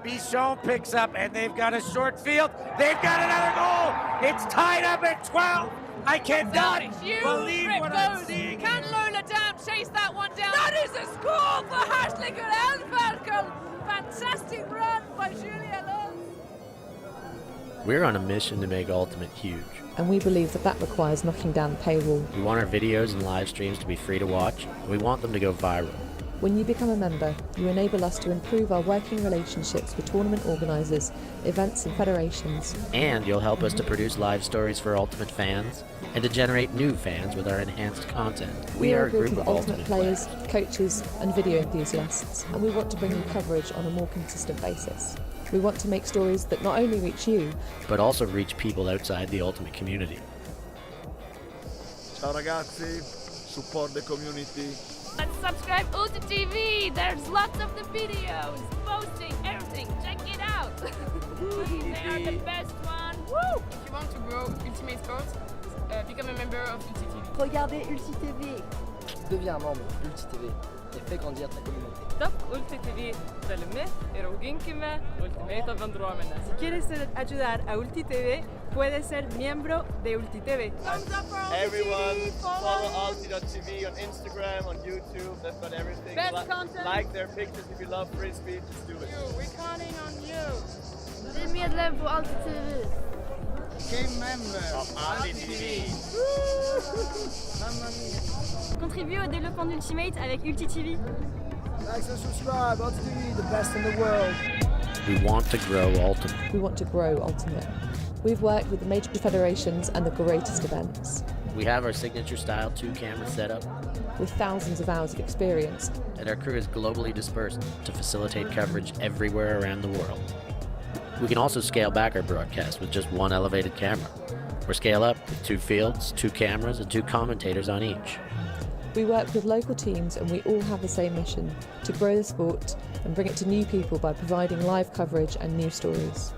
Bichon picks up, and they've got a short field. They've got another goal. It's tied up at 12. I cannot believe what I'm seeing. Can Lola Dam chase that one down? That is a score for Hartlinger and Valk. Fantastic run by Julia Lund. We're on a mission to make Ultimate huge. And we believe that that requires knocking down the paywall. We want our videos and live streams to be free to watch, and we want them to go viral. When you become a member, you enable us to improve our working relationships with tournament organisers, events and federations. And you'll help us to produce live stories for Ultimate fans, and to generate new fans with our enhanced content. We are a group of Ultimate players, coaches and video enthusiasts, and we want to bring you coverage on a more consistent basis. We want to make stories that not only reach you, but also reach people outside the Ultimate community. Ciao ragazzi, support the community. And subscribe Ulti TV. There's lots of the videos, posting, everything. Check it out. They are the best one. Woo! If you want to grow Ultimate Sports, become a member of Ulti TV. Regardez Ulti TV. Deviens un membre Ulti TV et fais grandir ta communauté. Stop Ulti TV, dale-me y roguinqueme Ultimate Vendromena. Si quieres ayudar a Ulti TV, puedes ser miembro de Ulti TV. Everyone, follow Ulti.tv on Instagram, on YouTube. They've got everything. Best content. Like their pictures if you love frisbee. Just do it. We're counting on you. Bli medlem på Ulti TV. Game member of Ulti TV. Contribue au développement d'Ultimate avec Ulti TV. Like and subscribe, Ulti TV, the best in the world. We want to grow Ultimate. we want to grow Ultimate. We've worked with the major federations and the greatest events. We have our signature style 2-camera setup, With thousands of hours of experience, and our crew is globally dispersed to facilitate coverage everywhere around the world. We can also scale back our broadcast with just one elevated camera, or scale up with 2 fields, 2 cameras, and 2 commentators on each. we work with local teams and we all have the same mission, to grow the sport and bring it to new people by providing live coverage and new stories.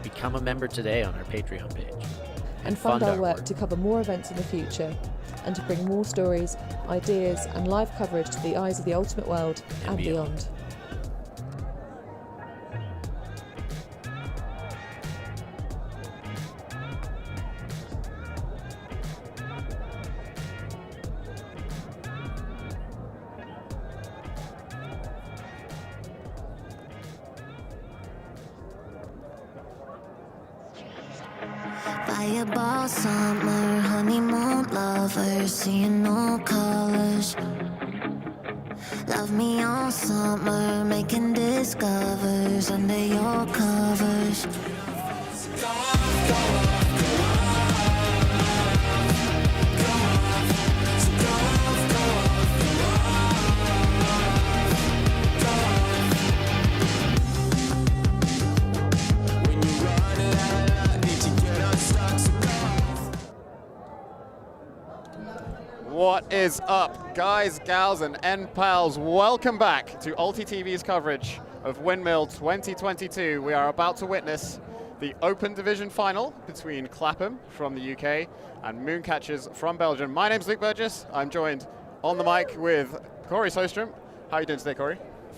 Become a member today on our Patreon page. And fund our work to cover more events in the future and to bring more stories, ideas and live coverage to the eyes of the Ultimate world and beyond. Fireball summer, honeymoon lovers, seeing no colors. Love me all summer, making discovers under your covers. What is up, guys, gals, and N pals? Welcome back to Ulti TV's coverage of Windmill 2022. We are about to witness the Open Division final between Clapham from the UK and Mooncatchers from Belgium. My name's Luke Burgess. I'm joined on the mic with Corey Sostrom. How are you doing today, Corey?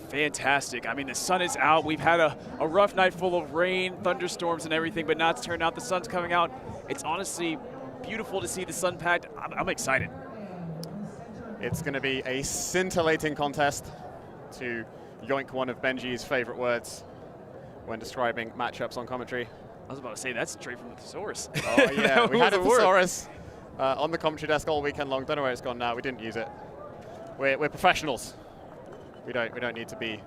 Fantastic. I mean, the sun is out. We've had a rough night full of rain, thunderstorms, and everything, but now it's turned out the sun's coming out. It's honestly beautiful to see the sun packed. I'm excited. It's going to be a scintillating contest, to yoink one of Benji's favorite words when describing matchups on commentary. I was about to say, that's straight from the thesaurus. Oh yeah, we had a thesaurus on the commentary desk all weekend long. Don't know where it's gone now. We didn't use it. We're professionals. We don't need to be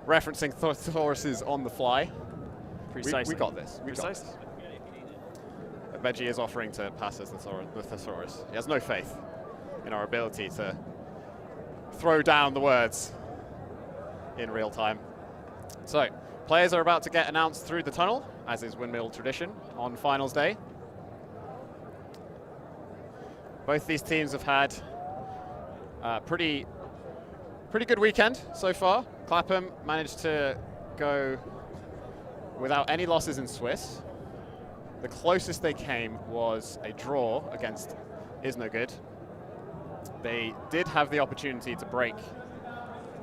referencing thesauruses on the fly. Precisely. We got this. We got this. Benji is offering to pass us the thesaurus. He has no faith in our ability to throw down the words in real time. So, players are about to get announced through the tunnel, as is Windmill tradition on finals day. Both these teams have had a pretty good weekend so far. Clapham managed to go without any losses in Swiss. The closest they came was a draw against Is No Good. They did have the opportunity to break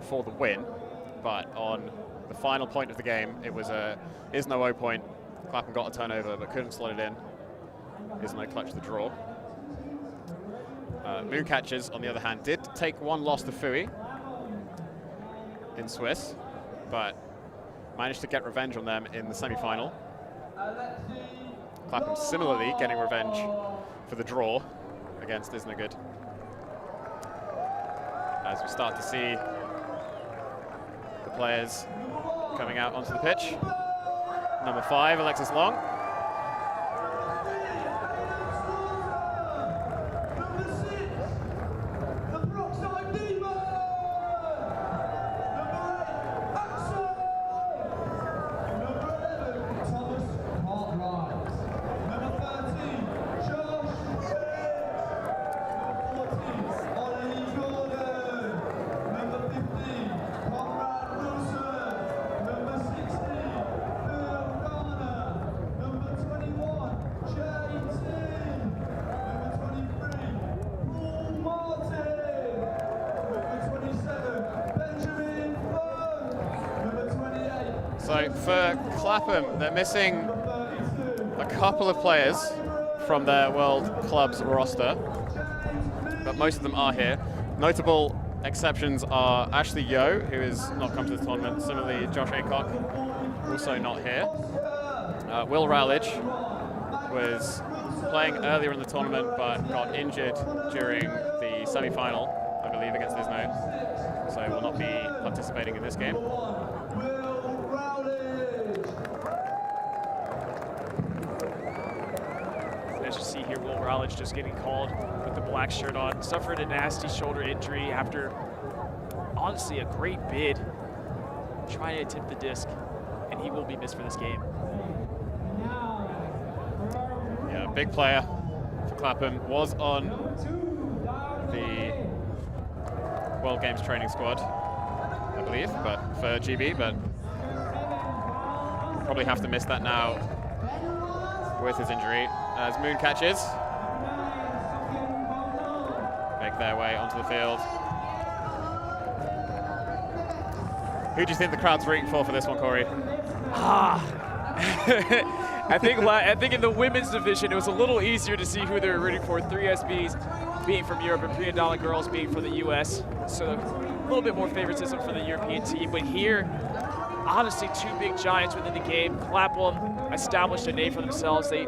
for the win, but on the final point of the game, it was a Isno 0 point. Clapham got a turnover, but couldn't slot it in. Isno clutched the draw. Mooncatchers, on the other hand, did take one loss to Fui in Swiss, but managed to get revenge on them in the semi-final. Clapham similarly getting revenge for the draw against Isnogood. As we start to see the players coming out onto the pitch. Number 5, Alexis Leung. So for Clapham, they're missing a couple of players from their World Clubs roster, but most of them are here. Notable exceptions are Ashley Yo, who has not come to the tournament. Similarly, Josh Aycock, also not here. Will Rowledge was playing earlier in the tournament, but got injured during the semi-final, I believe, against Isno, so will not be participating in this game. As you see here, Will Rowledge just getting called with the black shirt on. Suffered a nasty shoulder injury after, honestly, a great bid trying to attempt the disc, and he will be missed for this game. Yeah, big player for Clapham. Was on the World Games training squad, I believe, but for GB, but probably have to miss that now with his injury, as Mooncatchers make their way onto the field. Who do you think the crowd's rooting for this one, Corey? I think in the women's division, it was a little easier to see who they were rooting for. 3SBs being from Europe and Priandala girls being from the US. So a little bit more favoritism for the European team. But here, honestly, two big giants within the game. Clapham established a name for themselves. They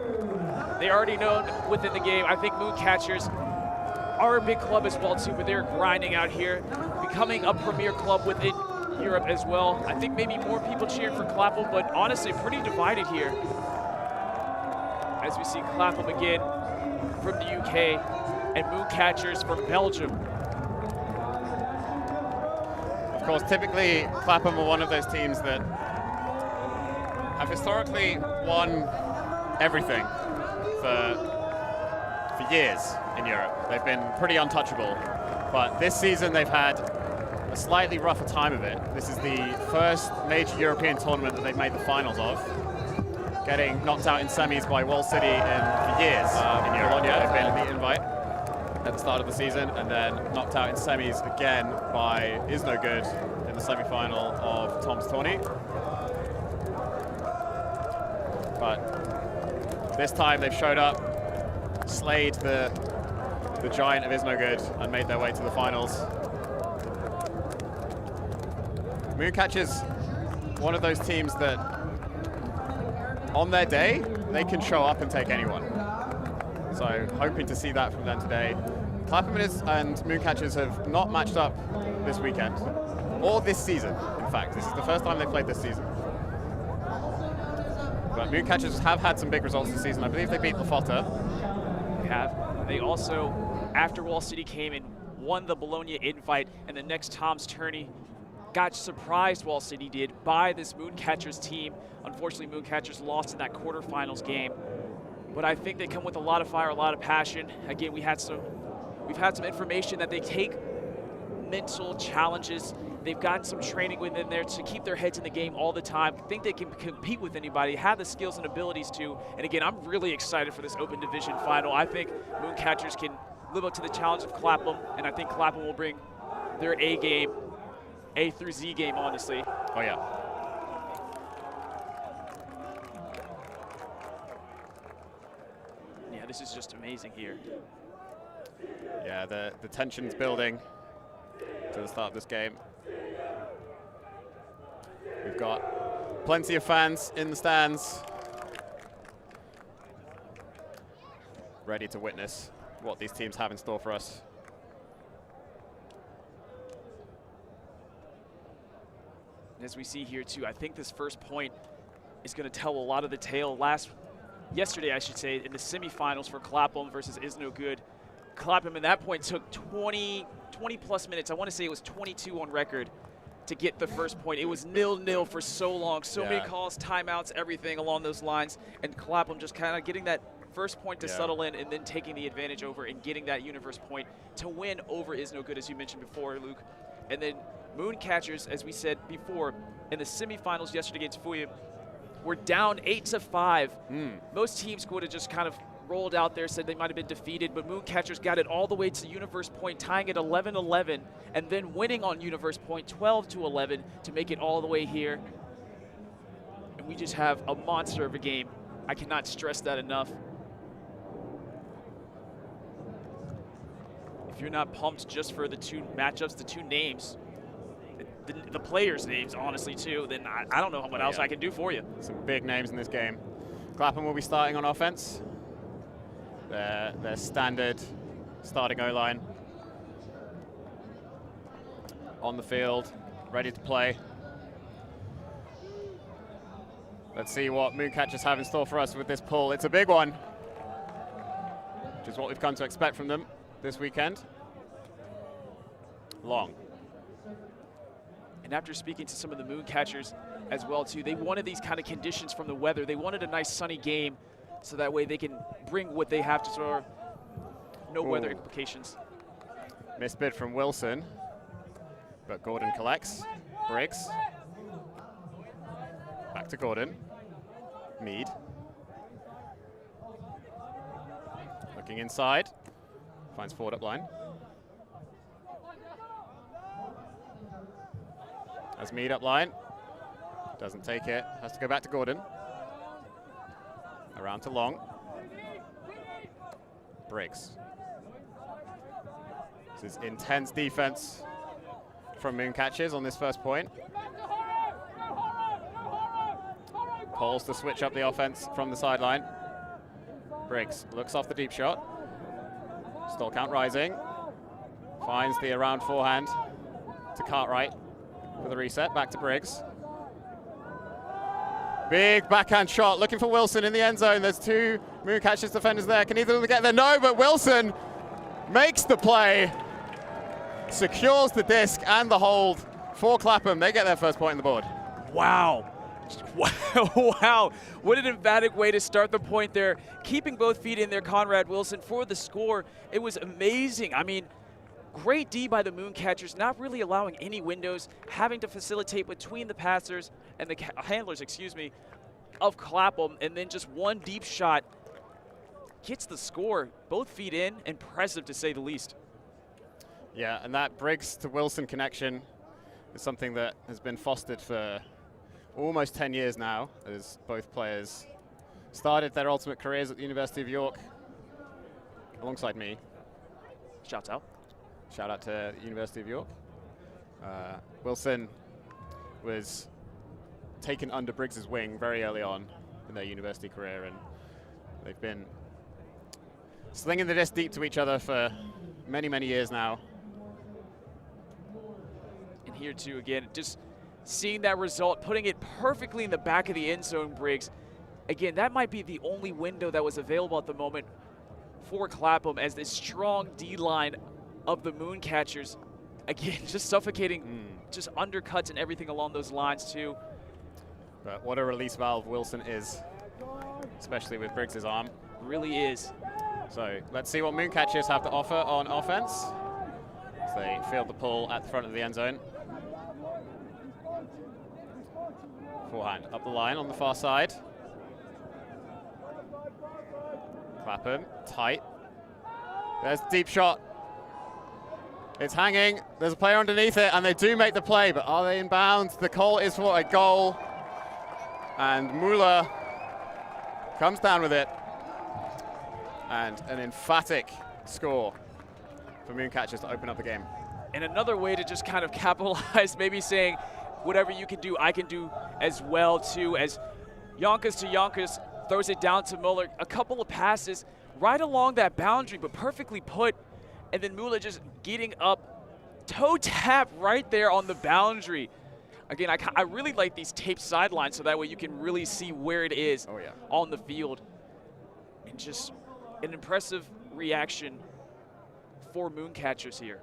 already known within the game. I think Mooncatchers are a big club as well too, but they're grinding out here, becoming a premier club within Europe as well. I think maybe more people cheering for Clapham, but honestly pretty divided here. As we see Clapham again from the UK and Mooncatchers from Belgium. Of course, typically Clapham are one of those teams that have historically won everything for years in Europe. They've been pretty untouchable, but this season they've had a slightly rougher time of it. This is the first major European tournament that they've made the finals of, getting knocked out in semis by Wall City for years in Europe. They've been in the invite at the start of the season, and then knocked out in semis again by Isnogood in the semi-final of Tom's tourney. But this time they've showed up, slayed the giant of Isnogood, and made their way to the finals. Mooncatchers, one of those teams that on their day, they can show up and take anyone. So hoping to see that from them today. Clapham and Mooncatchers have not matched up this weekend, or this season, in fact. This is the first time they've played this season. But Mooncatchers have had some big results this season. I believe they beat Lofoten. They have. They also, after Wall City came and won the Bologna invite, and the next Tom's tourney, got surprised, Wall City did, by this Mooncatchers team. Unfortunately, Mooncatchers lost in that quarterfinals game. But I think they come with a lot of fire, a lot of passion. Again, we've had some information that they take mental challenges. They've got some training within there to keep their heads in the game all the time. I think they can compete with anybody, have the skills and abilities to. And again, I'm really excited for this Open Division final. I think Mooncatchers can live up to the challenge of Clapham, and I think Clapham will bring their A game A through Z game, honestly. Oh, yeah. Yeah, this is just amazing here. Yeah, the tension's building to the start of this game. We've got plenty of fans in the stands, ready to witness what these teams have in store for us. As we see here too, I think this first point is going to tell a lot of the tale. Yesterday, I should say, in the semifinals for Clapham versus Is No Good. Clapham at that point took 20 plus minutes. I want to say it was 22 on record to get the first point. It was 0-0 for so long. So many calls, timeouts, everything along those lines. And Clapham just kind of getting that first point to settle in and then taking the advantage over and getting that universe point to win over Is No Good, as you mentioned before, Luke. And then Mooncatchers, as we said before, in the semifinals yesterday against Fuya, were down 8-5. Most teams would have just kind of rolled out there, said they might have been defeated, but Mooncatchers got it all the way to universe point, tying it 11-11, and then winning on universe point 12-11 to make it all the way here. And we just have a monster of a game. I cannot stress that enough. If you're not pumped just for the two matchups, the two names, the players' names, honestly, too, then I don't know what else I can do for you. Some big names in this game. Clapham will be starting on offense. Their standard starting O-line on the field, ready to play. Let's see what Mooncatchers have in store for us with this pull. It's a big one, which is what we've come to expect from them this weekend. Long. And after speaking to some of the Mooncatchers as well, too, they wanted these kind of conditions from the weather. They wanted a nice sunny game so that way they can bring what they have to sort of no weather implications. Missed bid from Wilson, but Gordon collects. Briggs. Back to Gordon. Mead. Looking inside. Finds forward up line. Has Mead up line. Doesn't take it. Has to go back to Gordon. Around to Long. Briggs. This is intense defense from Mooncatchers on this first point. Calls to switch up the offense from the sideline. Briggs looks off the deep shot. Stall count rising. Finds the around forehand to Cartwright for the reset. Back to Briggs. Big backhand shot, looking for Wilson in the end zone. There's two Mooncatchers defenders there. Can either of them get there? No, but Wilson makes the play. Secures the disc and the hold for Clapham. They get their first point on the board. Wow. Wow. What an emphatic way to start the point there. Keeping both feet in there, Conrad Wilson for the score. It was amazing. I mean, great D by the Mooncatchers, not really allowing any windows, having to facilitate between the passers and the handlers, of Clapham, and then just one deep shot gets the score. Both feet in, impressive to say the least. Yeah, and that Briggs to Wilson connection is something that has been fostered for almost 10 years now, as both players started their ultimate careers at the University of York alongside me. Shouts out. Shout out to the University of York. Wilson was taken under Briggs's wing very early on in their university career, and they've been slinging the disc deep to each other for many, many years now. And here too, again, just seeing that result, putting it perfectly in the back of the end zone, Briggs. Again, that might be the only window that was available at the moment for Clapham, as this strong D-line of the Mooncatchers, again, just suffocating, just undercuts and everything along those lines too. But what a release valve Wilson is, especially with Briggs's arm. Really is. So let's see what Mooncatchers have to offer on offense. So they field the pull at the front of the end zone. Forehand up the line on the far side. Clapham, tight. There's the deep shot. It's hanging. There's a player underneath it, and they do make the play, but are they in bounds? The call is for a goal. And Müller comes down with it. And an emphatic score for Mooncatchers to open up the game. And another way to just kind of capitalize, maybe saying, whatever you can do, I can do as well, too, as Yonkers throws it down to Müller. A couple of passes right along that boundary, but perfectly put. And then Müller just getting up, toe tap right there on the boundary. Again, I really like these taped sidelines so that way you can really see where it is on the field. And just an impressive reaction for Mooncatchers here.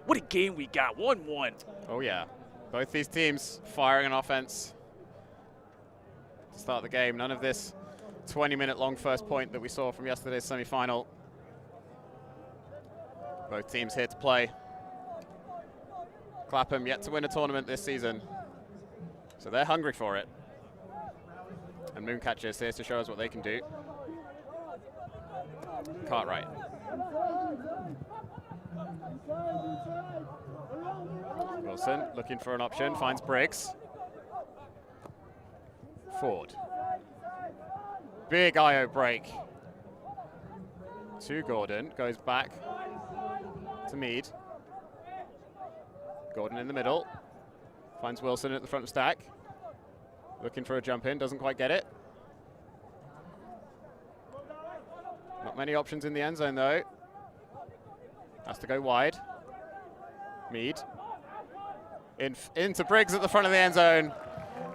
What a game we got, 1-1. Oh yeah, both these teams firing an offense to start the game. None of this 20-minute long first point that we saw from yesterday's semi-final. Both teams here to play. Clapham yet to win a tournament this season, so they're hungry for it. And Mooncatchers here to show us what they can do. Cartwright. Wilson looking for an option, finds Briggs. Ford. Big IO break to Gordon, goes back to Mead. Gordon in the middle, finds Wilson at the front of stack. Looking for a jump in, doesn't quite get it. Not many options in the end zone though. Has to go wide. Mead. Into Briggs at the front of the end zone.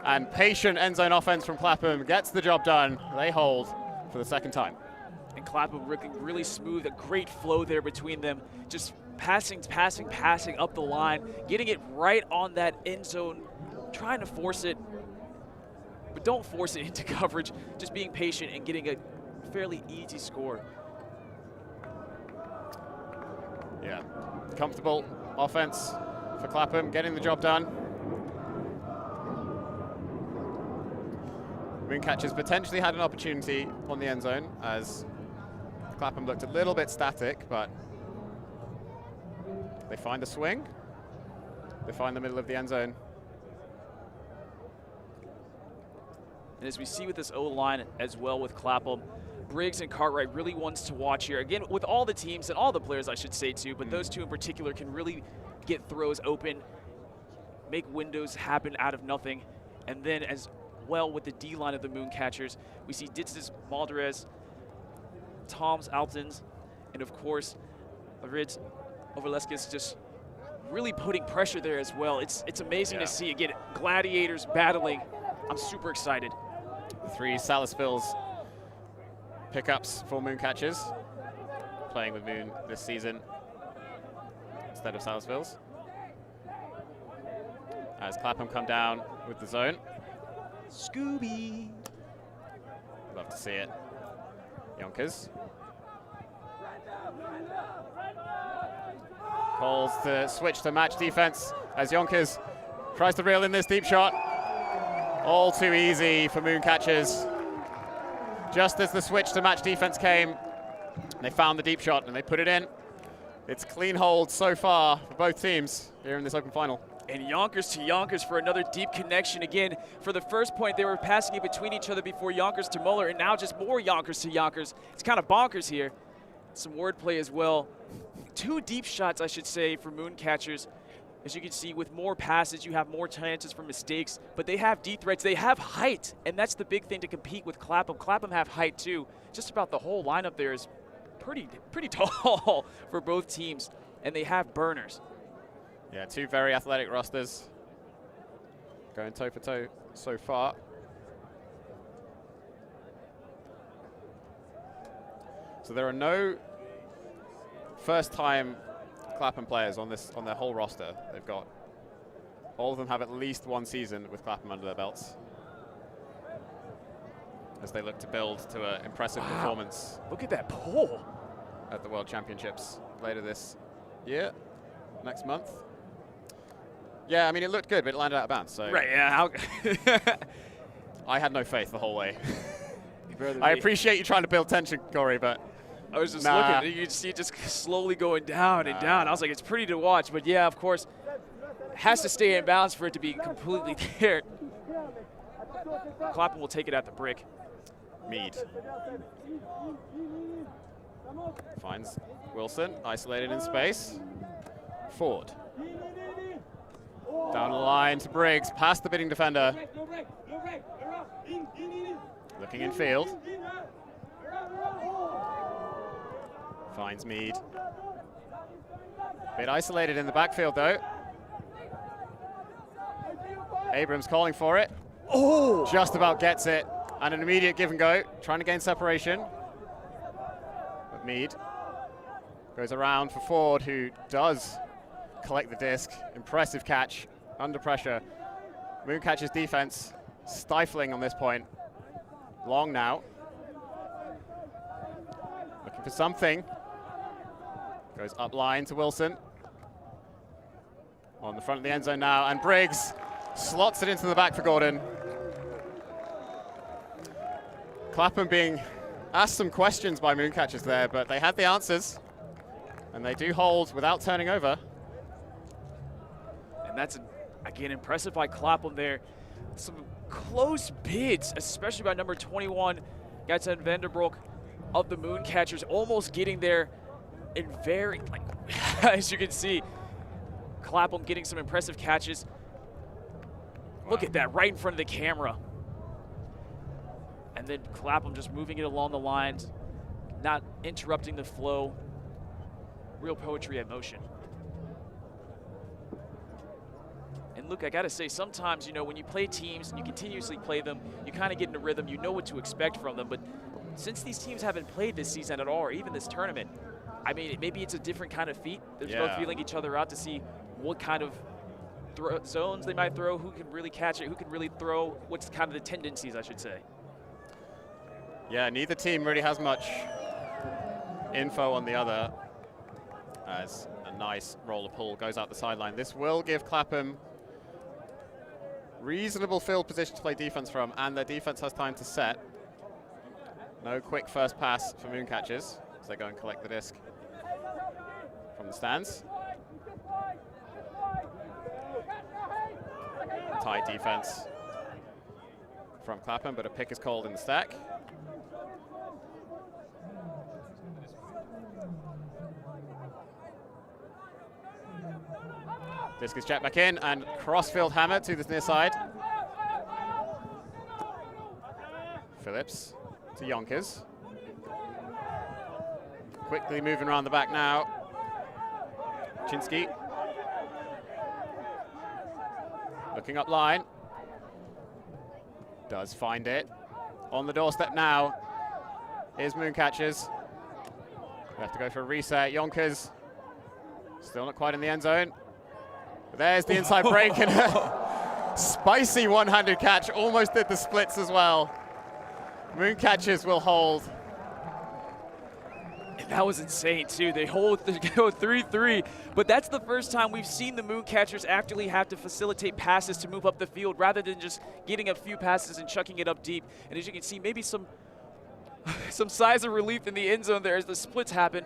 And patient end zone offense from Clapham gets the job done. They hold for the second time. And Clapham looking really smooth, a great flow there between them. Just passing up the line, getting it right on that end zone, trying to force it, but don't force it into coverage, just being patient and getting a fairly easy score. Yeah, comfortable offense for Clapham, getting the job done. Mooncatchers potentially had an opportunity on the end zone as Clapham looked a little bit static, but they find a swing. They find the middle of the end zone. And as we see with this O-line as well with Clapham, Briggs and Cartwright really ones to watch here. Again, with all the teams and all the players, I should say too, but those two in particular can really get throws open, make windows happen out of nothing. And then as well with the D-line of the Mooncatchers, we see Ditzes, Maldarez, Toms, Altons, and of course, Arid Overleskis just really putting pressure there as well. It's amazing to see, again, gladiators battling. I'm super excited. 3 Salisbury's pickups for Mooncatchers, playing with Moon this season instead of Salisbury's. As Clapham come down with the zone. Scooby. Love to see it. Yonkers. Calls to switch to match defense as Yonkers tries to reel in this deep shot. All too easy for Mooncatchers. Just as the switch to match defense came, they found the deep shot and they put it in. It's clean hold so far for both teams here in this open final. And Yonkers to Yonkers for another deep connection. Again, for the first point, they were passing it between each other before Yonkers to Muller, and now just more Yonkers to Yonkers. It's kind of bonkers here. Some wordplay as well. 2 deep shots, I should say, for Mooncatchers. As you can see, with more passes, you have more chances for mistakes, but they have deep threats. They have height, and that's the big thing to compete with Clapham. Clapham have height, too. Just about the whole lineup there is pretty tall for both teams, and they have burners. Yeah, 2 very athletic rosters going toe for toe so far. So there are no first-time Clapham players on their whole roster. They've got, all of them have at least 1 season with Clapham under their belts as they look to build to an impressive performance. Look at that pull at the World Championships later this year, next month. Yeah, I mean, it looked good, but it landed out of bounds. So right, yeah. I had no faith the whole way. I appreciate you trying to build tension, Corey, but I was just looking. You could see it just slowly going down and down. I was like, it's pretty to watch. But, yeah, of course, has to stay in balance for it to be completely there. Clapham will take it at the brick. Mead finds Wilson, isolated in space. Ford. Down the line to Briggs, past the bidding defender. Looking in field. Finds Mead. Bit isolated in the backfield though. Abrams calling for it. Oh! Just about gets it. And an immediate give and go, trying to gain separation. But Mead goes around for Ford, who does collect the disc. Impressive catch, under pressure. Mooncatchers defense stifling on this point. Long now. Looking for something. Goes up line to Wilson. On the front of the end zone now, and Briggs slots it into the back for Gordon. Clapham being asked some questions by Mooncatchers there, but they had the answers. And they do hold without turning over. And that's, again, impressive by Clapham there. Some close bids, especially by number 21, Gaetan Vanderbroek of the Mooncatchers, almost getting there in very, like, as you can see, Clapham getting some impressive catches. Wow. Look at that, right in front of the camera. And then Clapham just moving it along the lines, not interrupting the flow. Real poetry in motion. And look, I gotta say, sometimes, you know, when you play teams and you continuously play them, you kind of get in a rhythm, you know what to expect from them. But since these teams haven't played this season at all, or even this tournament, I mean, maybe it's a different kind of feat. They're both feeling each other out to see what kind of zones they might throw, who can really catch it, who can really throw, what's kind of the tendencies, I should say. Yeah, neither team really has much info on the other, as a nice roller pull goes out the sideline. This will give Clapham reasonable field position to play defense from, and their defense has time to set. No quick first pass for Mooncatchers as they go and collect the disc from the stands. Tight defense from Clapham, but a pick is called in the stack. Disc is checked back in, and crossfield hammer to this near side. Phillips to Yonkers. Quickly moving around the back now. Chinsky. Looking up line. Does find it. On the doorstep now is Mooncatchers. They have to go for a reset. Yonkers still not quite in the end zone. But there's the inside break, and a spicy one-handed catch. Almost did the splits as well. Mooncatchers will hold. And that was insane too. They hold, they go 3-3, but that's the first time we've seen the Mooncatchers actually have to facilitate passes to move up the field rather than just getting a few passes and chucking it up deep. And as you can see, maybe some sighs of relief in the end zone there as the splits happen.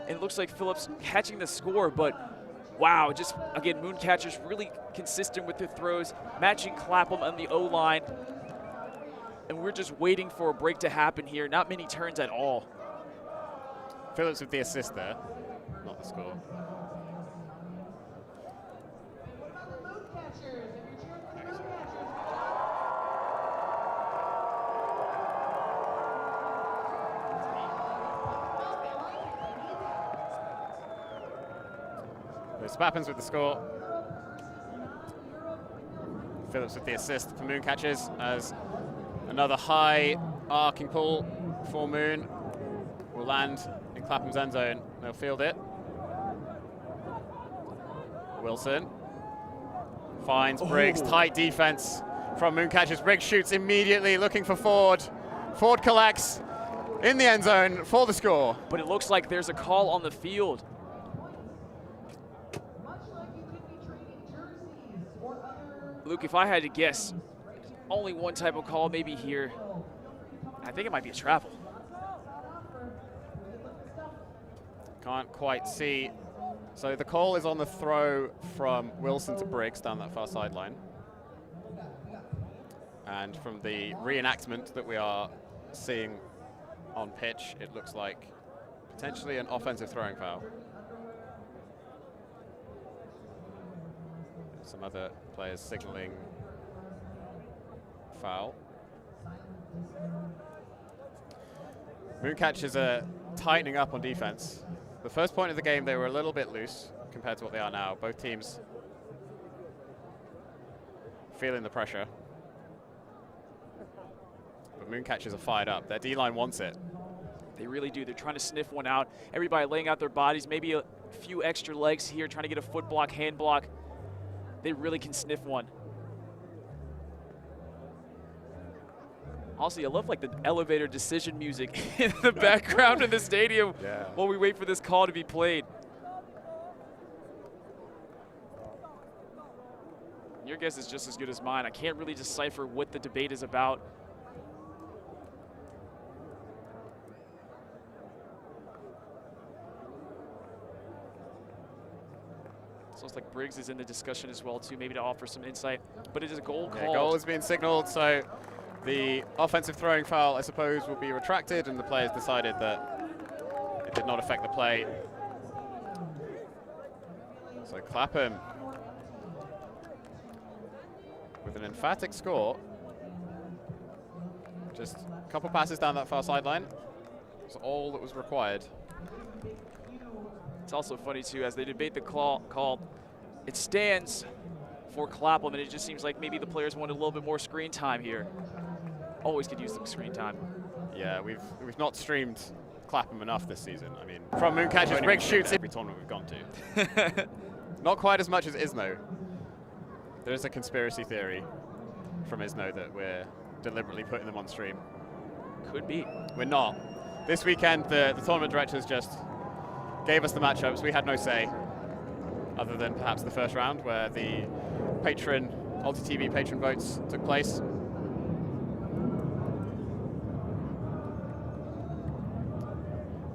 And it looks like Phillips catching the score, but wow, just again, Mooncatchers really consistent with their throws, matching Clapham on the O-line. And we're just waiting for a break to happen here. Not many turns at all. Phillips with the assist there, not the score. Spappins with the score. Phillips with the assist for Mooncatchers as another high arcing pull for Moon will land in Clapham's end zone. They'll field it. Wilson finds Briggs. Tight defense from Mooncatchers. Briggs shoots immediately, looking for Ford. Ford collects in the end zone for the score. But it looks like there's a call on the field. Luke, if I had to guess, only one type of call maybe here. I think it might be a travel. Can't quite see. So the call is on the throw from Wilson to Briggs down that far sideline. And from the reenactment that we are seeing on pitch, it looks like potentially an offensive throwing foul. Some other players signaling foul. Mooncatchers are tightening up on defense. The first point of the game, they were a little bit loose compared to what they are now. Both teams feeling the pressure. But Mooncatchers are fired up. Their D-line wants it. They really do. They're trying to sniff one out. Everybody laying out their bodies, maybe a few extra legs here, trying to get a foot block, hand block. They really can sniff one. Honestly, I love like the elevator decision music in the background in the stadium while we wait for this call to be played. Your guess is just as good as mine. I can't really decipher what the debate is about. So it's like Briggs is in the discussion as well too, maybe to offer some insight. But it is a goal call. Goal is being signaled, so the offensive throwing foul, I suppose, will be retracted, and the players decided that it did not affect the play. So Clapham with an emphatic score. Just a couple passes down that far sideline. That's all that was required. It's also funny too, as they debate the call, it stands for Clapham, and it just seems like maybe the players wanted a little bit more screen time here. Always could use some screen time. Yeah, we've not streamed Clapham enough this season. I mean, from Mooncatchers, Briggs shoots every tournament we've gone to. Not quite as much as Isno. There is a conspiracy theory from Isno that we're deliberately putting them on stream. Could be. We're not. This weekend, the tournament directors just gave us the matchups. We had no say, other than perhaps the first round where the patron, UltiTV patron votes took place.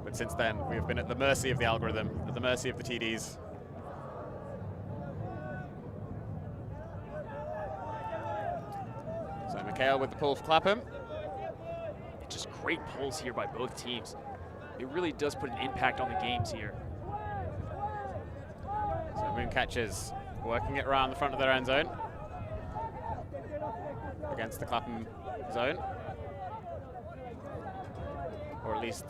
But since then, we have been at the mercy of the algorithm, at the mercy of the TDs. So Mikhail with the pull for Clapham. Just great pulls here by both teams. It really does put an impact on the games here. So Mooncatchers working it around the front of their end zone against the Clapham zone. Or at least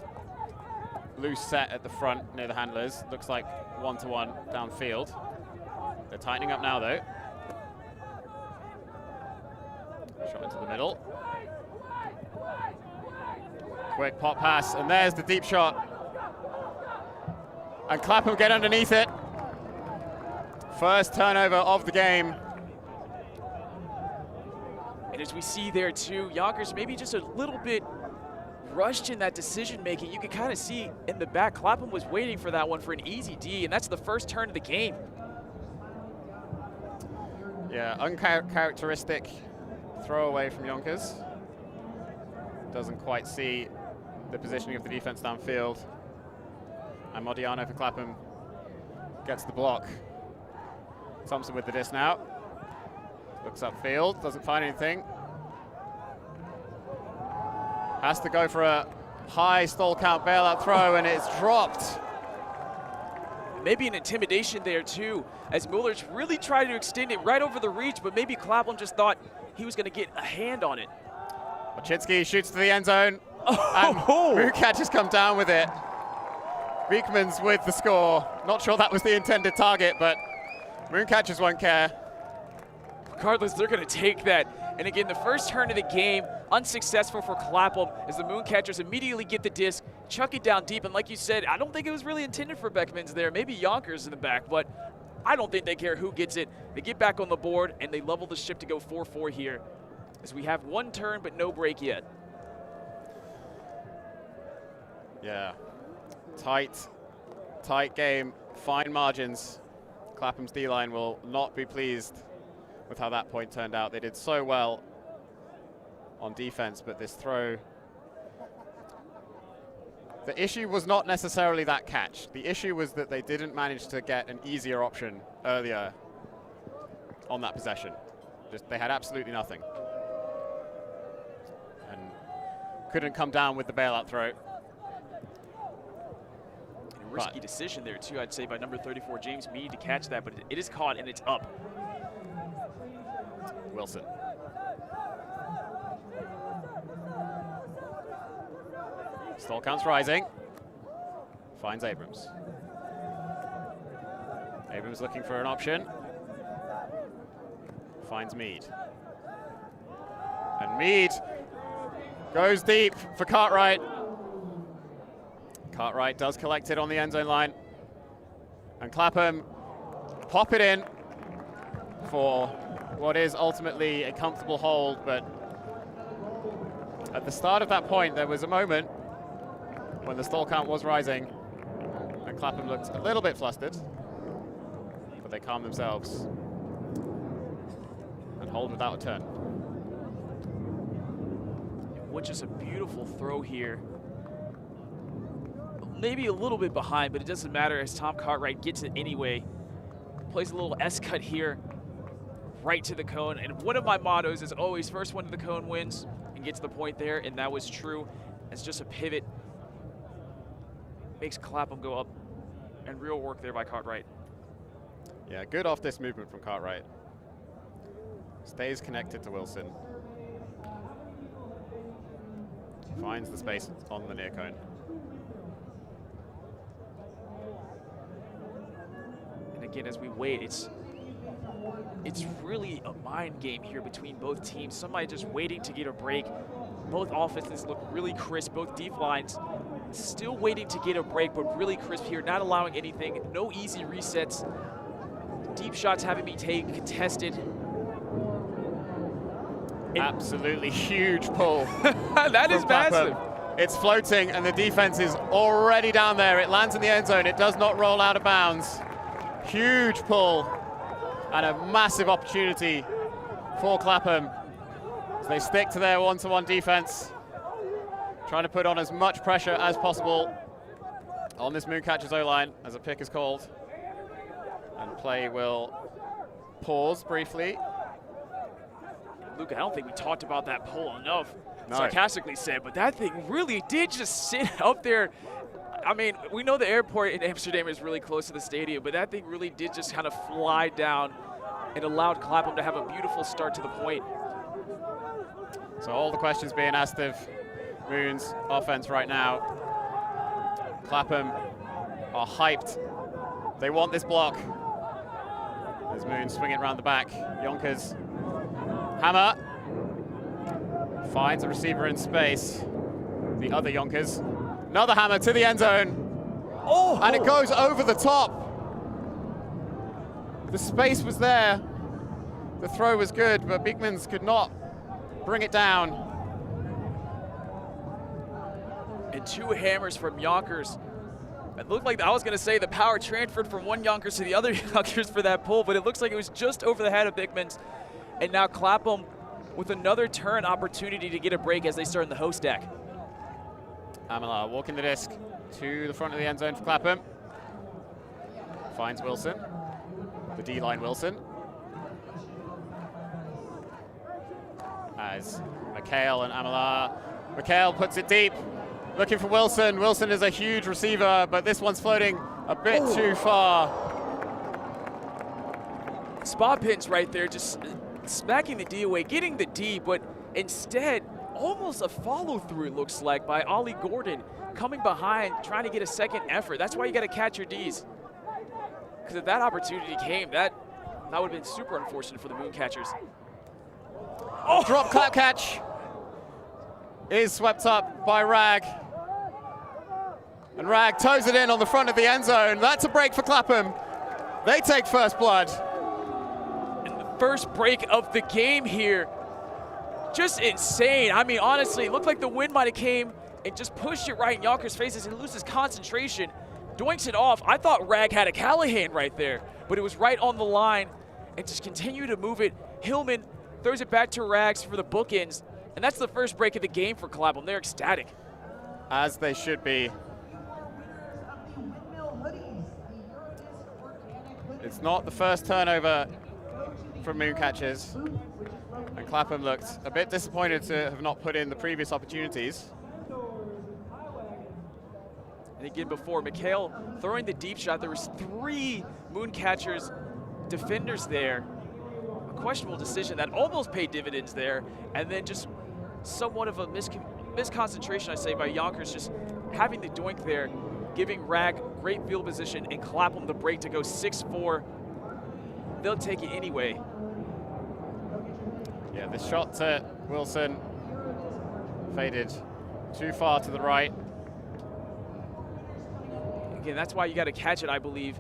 loose set at the front near the handlers. Looks like one-to-one downfield. They're tightening up now though. Shot into the middle. Quick pop pass, and there's the deep shot. And Clapham get underneath it. First turnover of the game. And as we see there too, Yonkers maybe just a little bit rushed in that decision making. You can kind of see in the back, Clapham was waiting for that one for an easy D, and that's the first turn of the game. Yeah, uncharacteristic throwaway from Yonkers. Doesn't quite see the positioning of the defense downfield. And Modiano for Clapham gets the block. Thompson with the disc now. Looks upfield, doesn't find anything. Has to go for a high stall count bailout throw, and it's dropped. Maybe an intimidation there too, as Muller's really tried to extend it right over the reach, but maybe Clapham just thought he was going to get a hand on it. Wachitsky shoots to the end zone, and Mooncatchers come down with it. Beekman's with the score. Not sure that was the intended target, but Mooncatchers won't care. Regardless, they're going to take that. And again, the first turn of the game, unsuccessful for Clapham, as the Mooncatchers immediately get the disc, chuck it down deep, and like you said, I don't think it was really intended for Beckman's there, maybe Yonkers in the back, but I don't think they care who gets it. They get back on the board, and they level the ship to go 4-4 here, as we have one turn but no break yet. Yeah, tight game, fine margins. Clapham's D-line will not be pleased with how that point turned out. They did so well on defense, but this throw The issue was not necessarily that catch. The issue was that they didn't manage to get an easier option earlier on that possession. Just they had absolutely nothing. And couldn't come down with the bailout throw. A risky decision there too, I'd say, by number 34, James Mead, to catch that, but it is caught and it's up. Wilson. Stall counts rising. Finds Abrams. Abrams looking for an option. Finds Mead. And Mead goes deep for Cartwright. Cartwright does collect it on the end zone line. And Clapham pop it in for what is ultimately a comfortable hold, but at the start of that point, there was a moment when the stall count was rising, and Clapham looked a little bit flustered, but they calmed themselves and hold without a turn. Which is a beautiful throw here. Maybe a little bit behind, but it doesn't matter as Tom Cartwright gets it anyway. Plays a little S-cut here, right to the cone. And one of my mottos is always first one to the cone wins and gets the point there, and that was true. It's just a pivot. Makes Clapham go up, and real work there by Cartwright. Yeah, good off this movement from Cartwright. Stays connected to Wilson. Finds the space on the near cone. And again, as we wait, it's really a mind game here between both teams. Somebody just waiting to get a break. Both offenses look really crisp, both deep lines still waiting to get a break, but really crisp here, not allowing anything, no easy resets. Deep shots having me take, contested. Absolutely huge pull. That is massive. It's floating and the defense is already down there. It lands in the end zone. It does not roll out of bounds. Huge pull and a massive opportunity for Clapham as they stick to their one-to-one defense, trying to put on as much pressure as possible on this Mooncatchers O-line as a pick is called. And play will pause briefly. Luke, I don't think we talked about that pull enough, no. Sarcastically said, but that thing really did just sit up there. I mean, we know the airport in Amsterdam is really close to the stadium, but that thing really did just kind of fly down and allowed Clapham to have a beautiful start to the point. So all the questions being asked of Moon's offense right now. Clapham are hyped. They want this block. As Moon swinging around the back. Yonkers. Hammer. Finds a receiver in space. The other Yonkers. Another hammer to the end zone. Oh! And it goes over the top. The space was there. The throw was good, but Beekmans could not bring it down. And two hammers from Yonkers. It looked like I was going to say the power transferred from one Yonkers to the other Yonkers for that pull, but it looks like it was just over the head of Beekmans. And now Clapham with another turn opportunity to get a break as they start in the host deck. Amala walking the disc to the front of the end zone for Clapham. Finds Wilson. The D-line Wilson. As McHale and Amala. McHale puts it deep. Looking for Wilson. Wilson is a huge receiver, but this one's floating a bit too far. Spot pins right there, just smacking the D away, getting the D, but instead, almost a follow-through, it looks like, by Ollie Gordon, coming behind, trying to get a second effort. That's why you got to catch your Ds. Because if that opportunity came, that would have been super unfortunate for the Mooncatchers. Oh! Drop clap catch is swept up by Rag. And Rag toes it in on the front of the end zone. That's a break for Clapham. They take first blood. And the first break of the game here. Just insane. I mean, honestly, it looked like the wind might have came and just pushed it right in Yonkers' faces and loses concentration. Doinks it off. I thought Rag had a Callahan right there, but it was right on the line and just continue to move it. Hillman throws it back to Rags for the bookends, and that's the first break of the game for Clapham. They're ecstatic. As they should be. It's not the first turnover from Mooncatchers. And Clapham looked a bit disappointed to have not put in the previous opportunities. And again, before, Mikhail throwing the deep shot. There was 3 Mooncatchers defenders there. A questionable decision that almost paid dividends there. And then just somewhat of a misconcentration, I say, by Yonkers, just having the doink there, giving Rag great field position and Clapham the break to go 6-4. They'll take it anyway. Yeah, this shot to Wilson faded too far to the right. Again, that's why you got to catch it, I believe,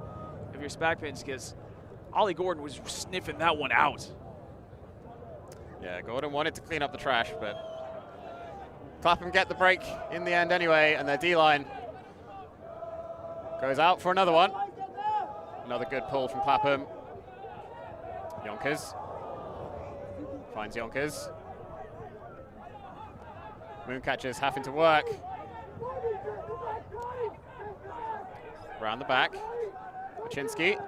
if you're Spek pins, because Ollie Gordon was sniffing that one out. Yeah, Gordon wanted to clean up the trash, but Clapham get the break in the end anyway, and their D-line goes out for another one. Another good pull from Clapham. Yonkers finds Yonkers. Mooncatchers having to work. Around the back. Machinsky.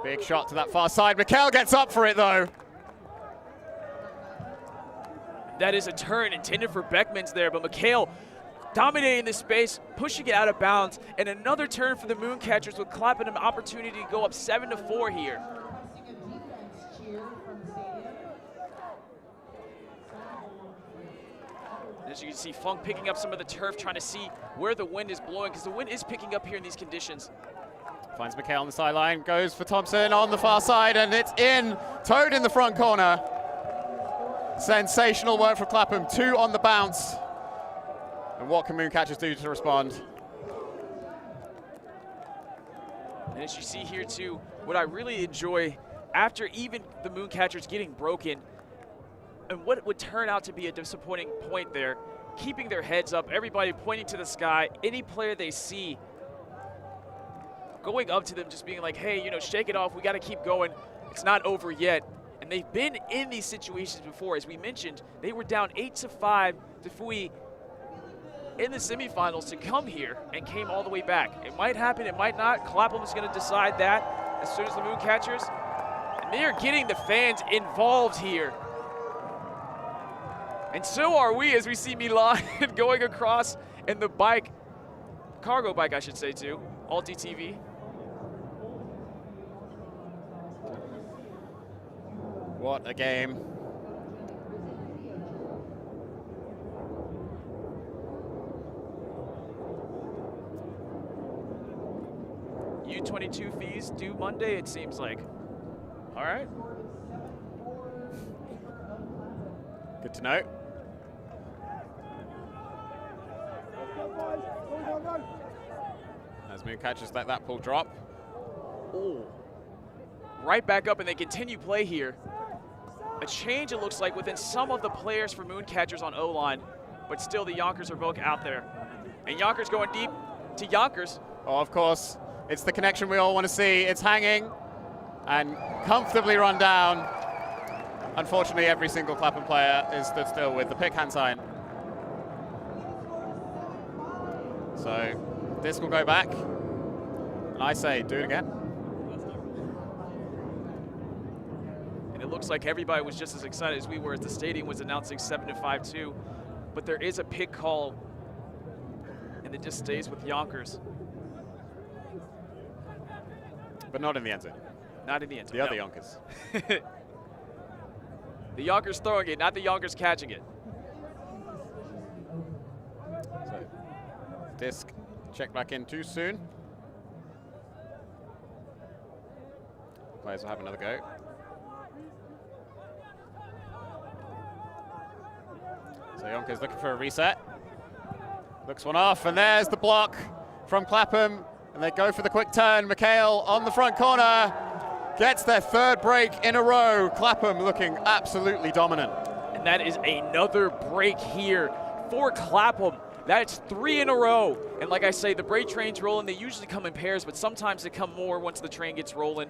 Big shot to that far side. Mikhail gets up for it though. That is a turn intended for Beckman's there, but Mikhail dominating the space, pushing it out of bounds, and another turn for the Mooncatchers with Clapham an opportunity to go up 7-4 here. As you can see, Funk picking up some of the turf, trying to see where the wind is blowing, because the wind is picking up here in these conditions. Finds Mikhail on the sideline, goes for Thompson on the far side, and it's in, towed in the front corner. Sensational work from Clapham, 2 on the bounce. And what can Mooncatchers do to respond? And as you see here too, what I really enjoy, after even the Mooncatchers getting broken, and what would turn out to be a disappointing point there, keeping their heads up, everybody pointing to the sky, any player they see, going up to them, just being like, hey, you know, shake it off, we got to keep going, it's not over yet. And they've been in these situations before. As we mentioned, they were down 8-5 to Fui in the semifinals to come here and came all the way back. It might happen, it might not. Clapham is going to decide that as soon as the Mooncatchers. And they are getting the fans involved here. And so are we, as we see Milan going across in the bike, cargo bike I should say too, Alti TV. What a game. U22 fees due Monday, it seems like. All right. Good to know. As Mooncatchers let that pull drop. Oh. Right back up, and they continue play here. A change, it looks like, within some of the players for Mooncatchers on O-line, but still the Yonkers are both out there. And Yonkers going deep to Yonkers. Oh, of course. It's the connection we all want to see. It's hanging and comfortably run down. Unfortunately, every single Clapham player is stood still with the pick hand sign. So this will go back. And I say, do it again. It looks like everybody was just as excited as we were as the stadium was announcing 7-5 too. But there is a pick call, and it just stays with Yonkers. But not in the end zone. Not in the end zone. The other Yonkers. The Yonkers throwing it, not the Yonkers catching it. So, disc check back in too soon. Players will have another go. So Yonkers looking for a reset. Looks one off, and there's the block from Clapham. And they go for the quick turn. Mikhail on the front corner. Gets their 3rd break in a row. Clapham looking absolutely dominant. And that is another break here for Clapham. That's 3 in a row. And like I say, the break trains rolling. They usually come in pairs, but sometimes they come more once the train gets rolling.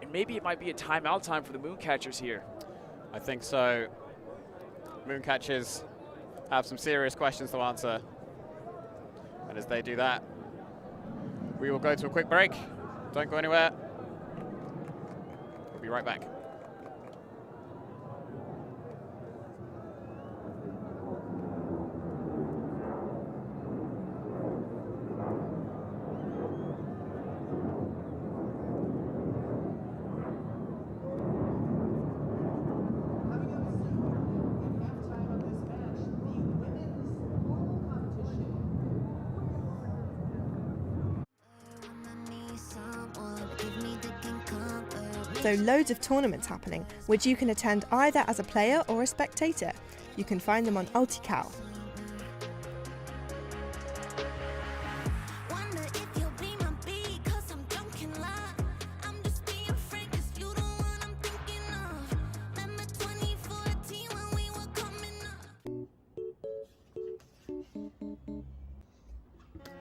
And maybe it might be a timeout time for the Mooncatchers here. I think so. Mooncatchers have some serious questions to answer. And as they do that, we will go to a quick break. Don't go anywhere. We'll be right back. So loads of tournaments happening, which you can attend either as a player or a spectator. You can find them on Ultical.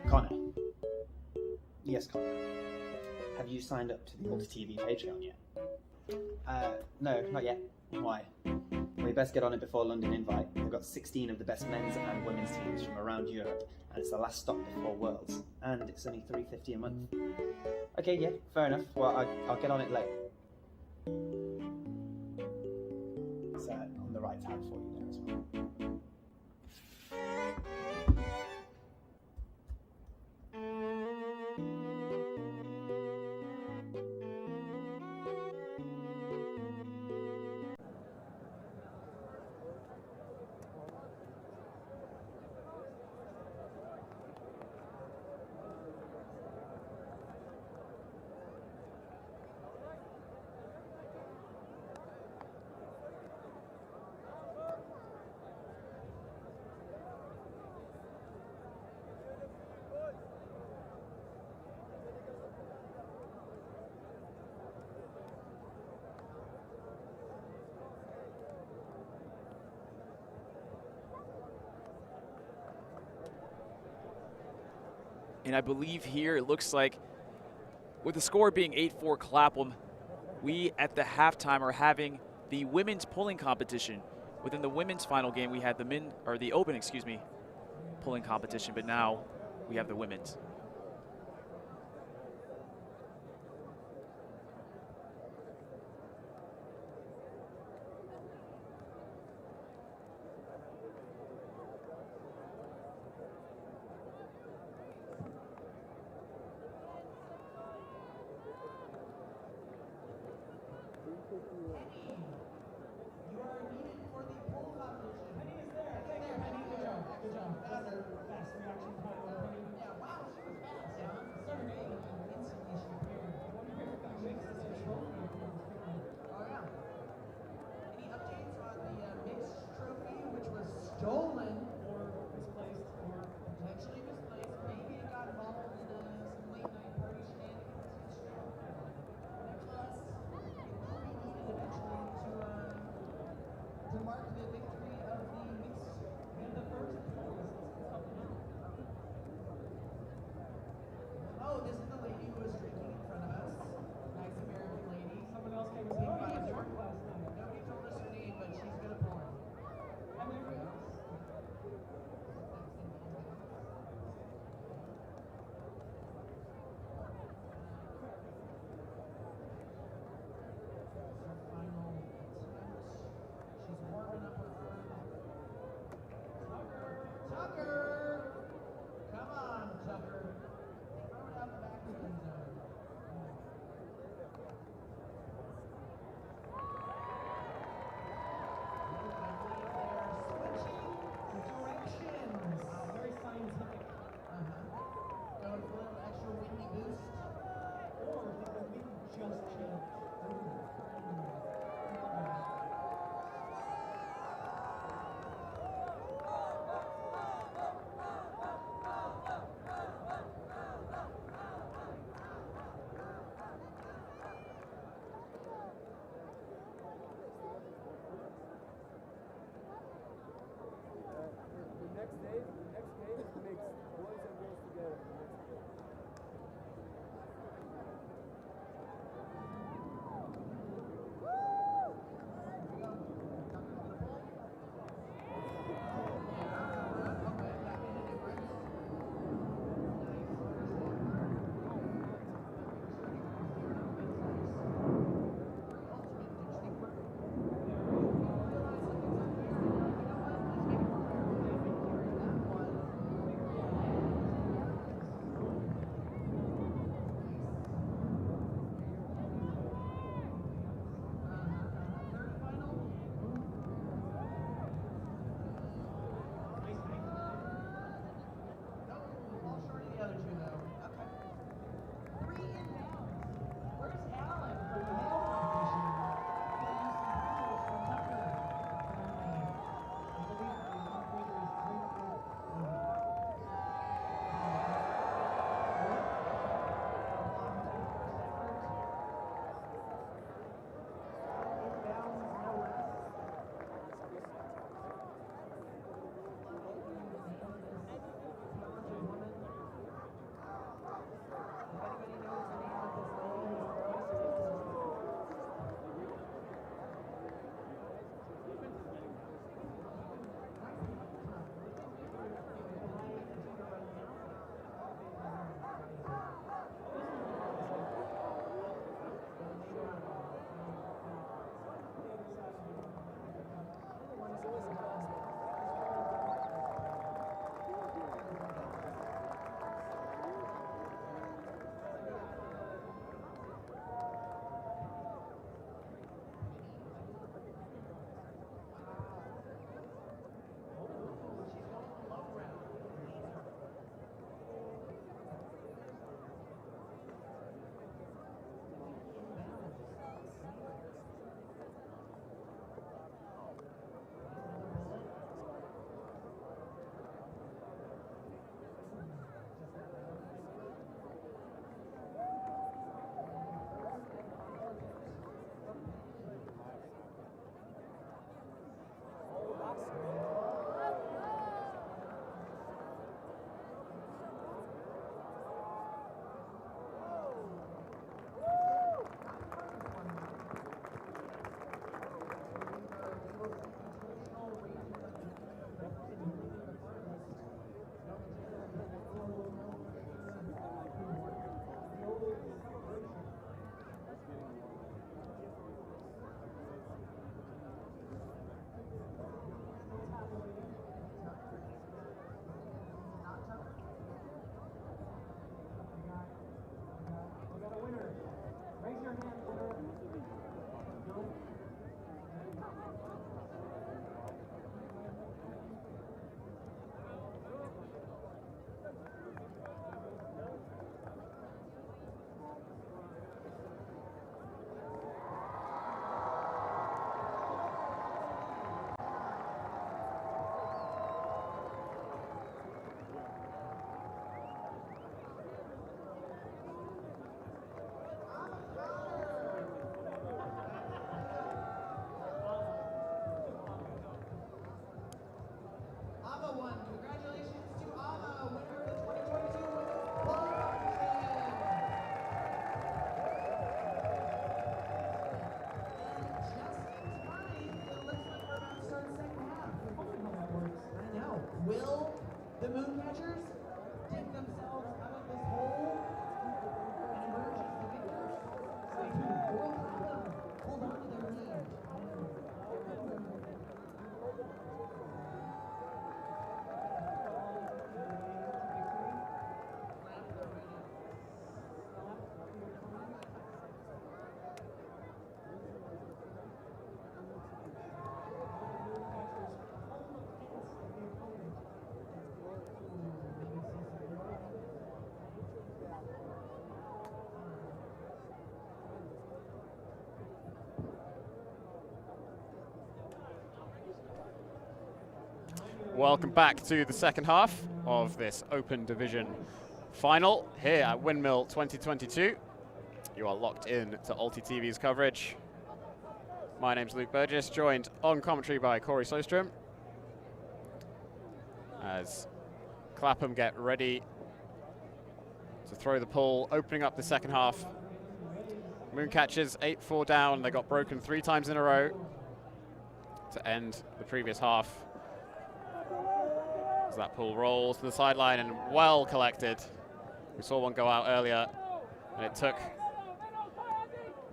Connor. Yes, Connor. Have you signed up to the Ulti TV Patreon yet? No, not yet. Why? We best get on it before London Invite. We've got 16 of the best men's and women's teams from around Europe, and it's the last stop before Worlds. And it's only $3.50 a month. Okay, yeah, fair enough. Well, I'll get on it late. It's on the right tab for you there as well. And I believe here it looks like, with the score being 8-4 Clapham, we at the halftime are having the women's pulling competition. Within the women's final game, we had the open, pulling competition, but now we have the women's. Stolen or misplaced or potentially misplaced. Maybe it got involved in some late night party shenanigans. Nevertheless, it will be needed eventually to mark the victory of the mixed and the first. Oh, this is the lady who was drinking in front of us. Nice American lady. Someone else came and visor. Nobody told us her name, but she's gonna pour. She's warming up Welcome back to the second half of this Open Division final here at Windmill 2022. You are locked in to Alti TV's coverage. My name's Luke Burgess, joined on commentary by Corey Sostrom. As Clapham get ready to throw the pull, opening up the second half. Mooncatchers 8-4 down. They got broken 3 times in a row to end the previous half. As that pull rolls to the sideline and well collected. We saw one go out earlier, and it took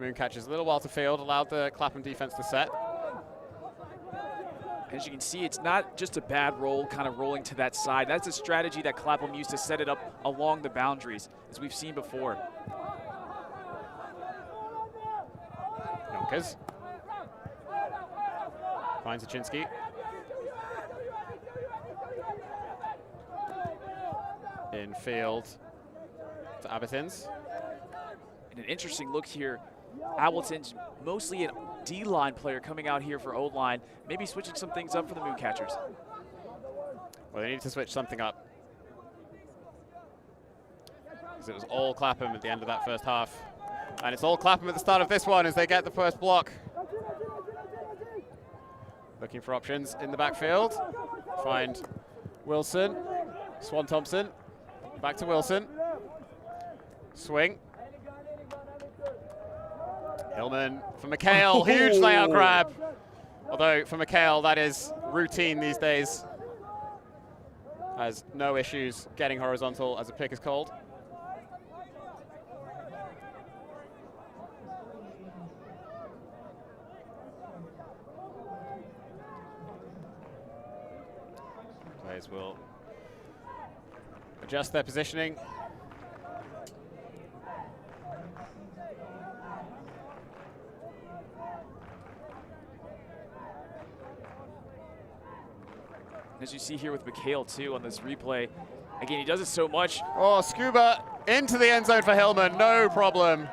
Mooncatchers a little while to field, allowed the Clapham defense to set. As you can see, it's not just a bad roll, kind of rolling to that side. That's a strategy that Clapham used to set it up along the boundaries, as we've seen before. Yonkers finds Achinsky. In field to Abitins. And an interesting look here. Ableton's mostly a D-line player coming out here for O-line, maybe switching some things up for the Mooncatchers. Well, they need to switch something up, because it was all Clapham at the end of that first half. And it's all Clapham at the start of this one as they get the first block. Looking for options in the backfield. Find Wilson, Swan Thompson, back to Wilson. Swing. Hillman for McHale, huge layout grab. Although for McHale, that is routine these days. Has no issues getting horizontal as a pick is called. Players will adjust their positioning. As you see here with McHale too on this replay, again, he does it so much. Oh, Scuba into the end zone for Hillman, no problem.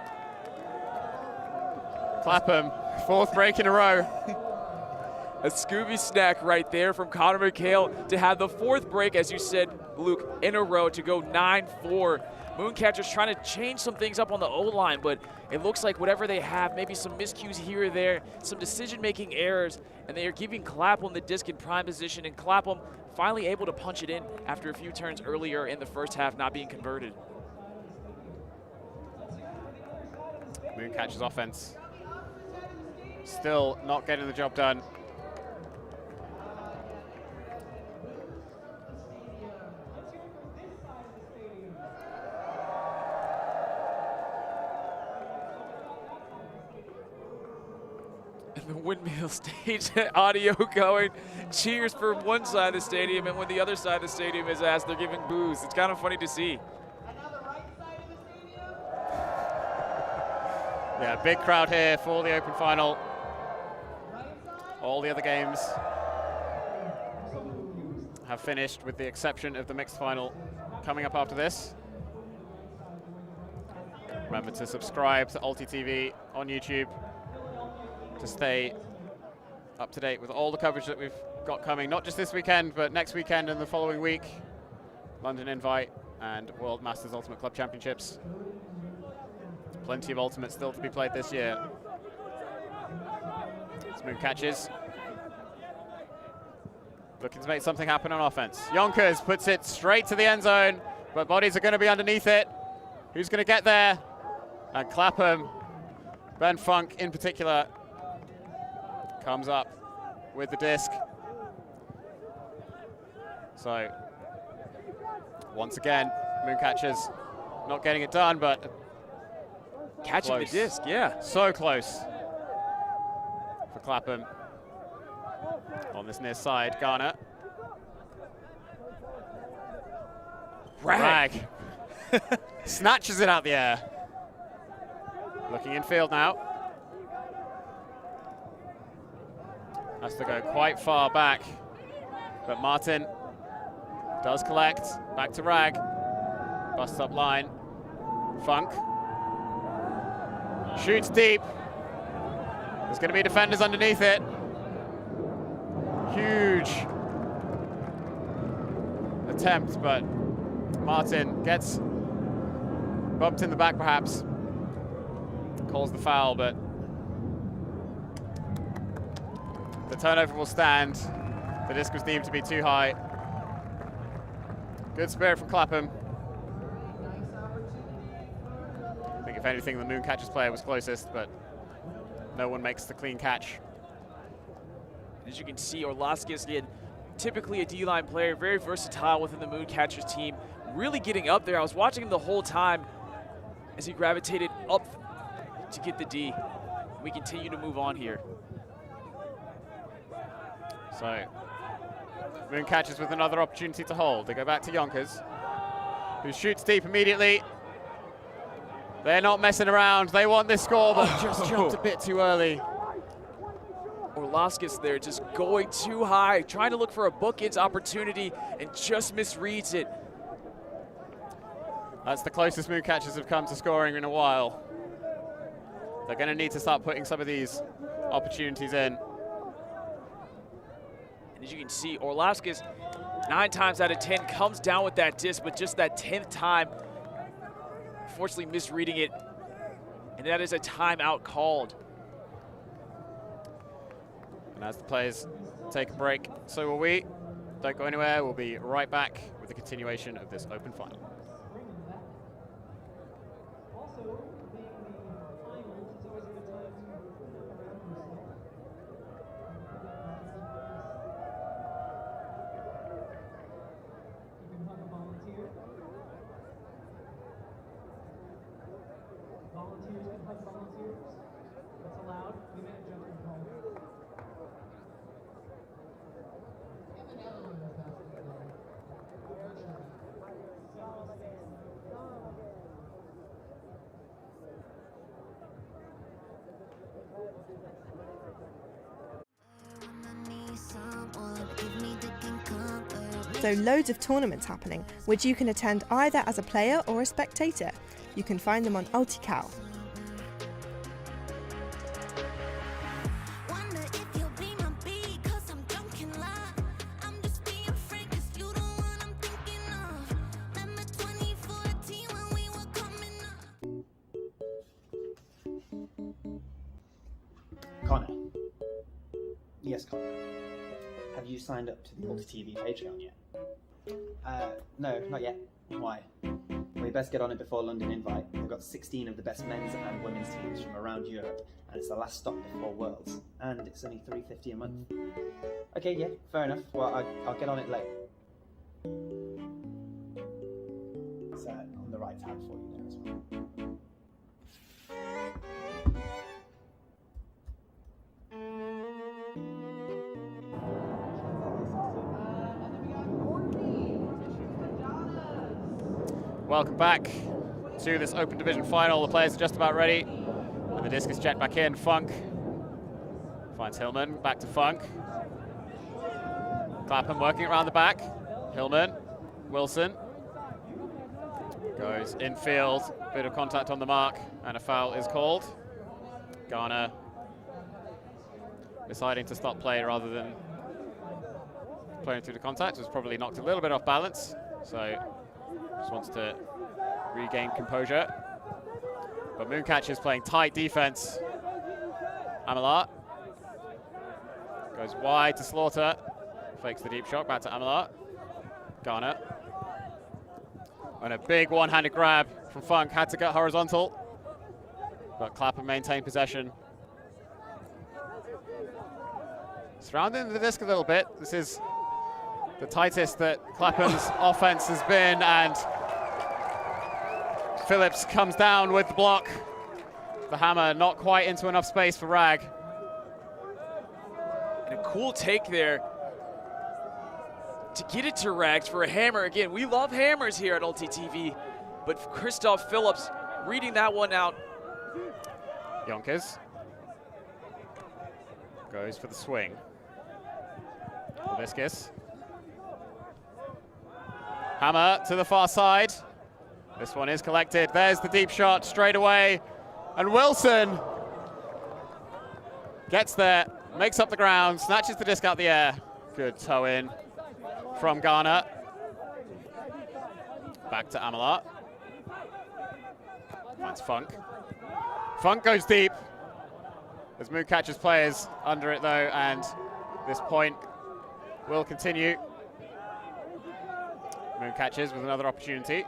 Clapham, 4th break in a row. A Scooby snack right there from Connor McHale to have the 4th break, as you said, Luke, in a row to go 9-4. Mooncatchers trying to change some things up on the O-line, but it looks like whatever they have, maybe some miscues here or there, some decision-making errors, and they are giving Clapham the disc in prime position, and Clapham finally able to punch it in after a few turns earlier in the first half not being converted. Mooncatchers offense still not getting the job done. The Windmill stage audio going, cheers for one side of the stadium, and when the other side of the stadium is asked, they're giving boos. It's kind of funny to see. Yeah, big crowd here for the Open Final. All the other games have finished with the exception of the mixed final coming up after this. Remember to subscribe to Alti TV on YouTube to stay up to date with all the coverage that we've got coming, not just this weekend, but next weekend and the following week. London Invite and World Masters Ultimate Club Championships. Plenty of Ultimate still to be played this year. It's Mooncatchers looking to make something happen on offense. Yonkers puts it straight to the end zone, but bodies are going to be underneath it. Who's going to get there? And Clapham, Ben Funk in particular, comes up with the disc. So, once again, Mooncatchers not getting it done, but catching close. The disc, yeah. So close for Clapham. On this near side, Garner. Rag. Snatches it out the air. Looking in field now. Has to go quite far back, but Martin does collect. Back to Rag. Busts up line. Funk. Shoots deep. There's going to be defenders underneath it. Huge attempt, but Martin gets bumped in the back perhaps. Calls the foul, but the turnover will stand. The disc was deemed to be too high. Good spirit from Clapham. I think if anything, the Mooncatchers player was closest, but no one makes the clean catch. As you can see, Orlovskis, again, typically a D-line player, very versatile within the Mooncatchers team, really getting up there. I was watching him the whole time as he gravitated up to get the D. We continue to move on here. So, Mooncatchers with another opportunity to hold. They go back to Yonkers, who shoots deep immediately. They're not messing around. They want this score, but just jumped a bit too early. Orlovskis there just going too high, trying to look for a bookends opportunity and just misreads it. That's the closest Mooncatchers have come to scoring in a while. They're going to need to start putting some of these opportunities in. And as you can see, Orlovskis 9 times out of 10 comes down with that disc, but just that 10th time, unfortunately misreading it, and that is a timeout called. And as the players take a break, so will we. Don't go anywhere. We'll be right back with the continuation of this open final. So loads of tournaments happening, which you can attend either as a player or a spectator. You can find them on Ultical. Connor. Yes, Connor. Have you signed up to the AltiTV Patreon yet? No, not yet. Why? We best get on it before London Invite. They've got 16 of the best men's and women's teams from around Europe, and it's the last stop before Worlds. And it's only $3.50 a month. Okay, yeah, fair enough. Well, I'll get on it late. It's on the right tab for you there as well. Welcome back to this Open Division final. The players are just about ready. And the disc is jet back in. Funk finds Hillman. Back to Funk. Clapham working around the back. Hillman. Wilson. Goes infield. Bit of contact on the mark. And a foul is called. Garner deciding to stop play rather than playing through the contact. Was probably knocked a little bit off balance. So just wants to regain composure. But Mooncatchers playing tight defense. Amelar goes wide to Slaughter. Fakes the deep shot, back to Amelar. Garner. And a big one-handed grab from Funk. Had to get horizontal. But Clapham maintained possession. Surrounding the disc a little bit. This is the tightest that Clapham's offense has been, and Phillips comes down with the block. The hammer not quite into enough space for Rag. And a cool take there to get it to Rags for a hammer. Again, we love hammers here at UltiTV, but Christoph Phillips reading that one out. Yonkers goes for the swing. Viscus. Hammer to the far side. This one is collected. There's the deep shot straight away. And Wilson gets there, makes up the ground, snatches the disc out the air. Good toe in from Garner. Back to Amelar. Finds Funk. Funk goes deep. There's Mooncatchers players under it though, and this point will continue. Mooncatchers with another opportunity.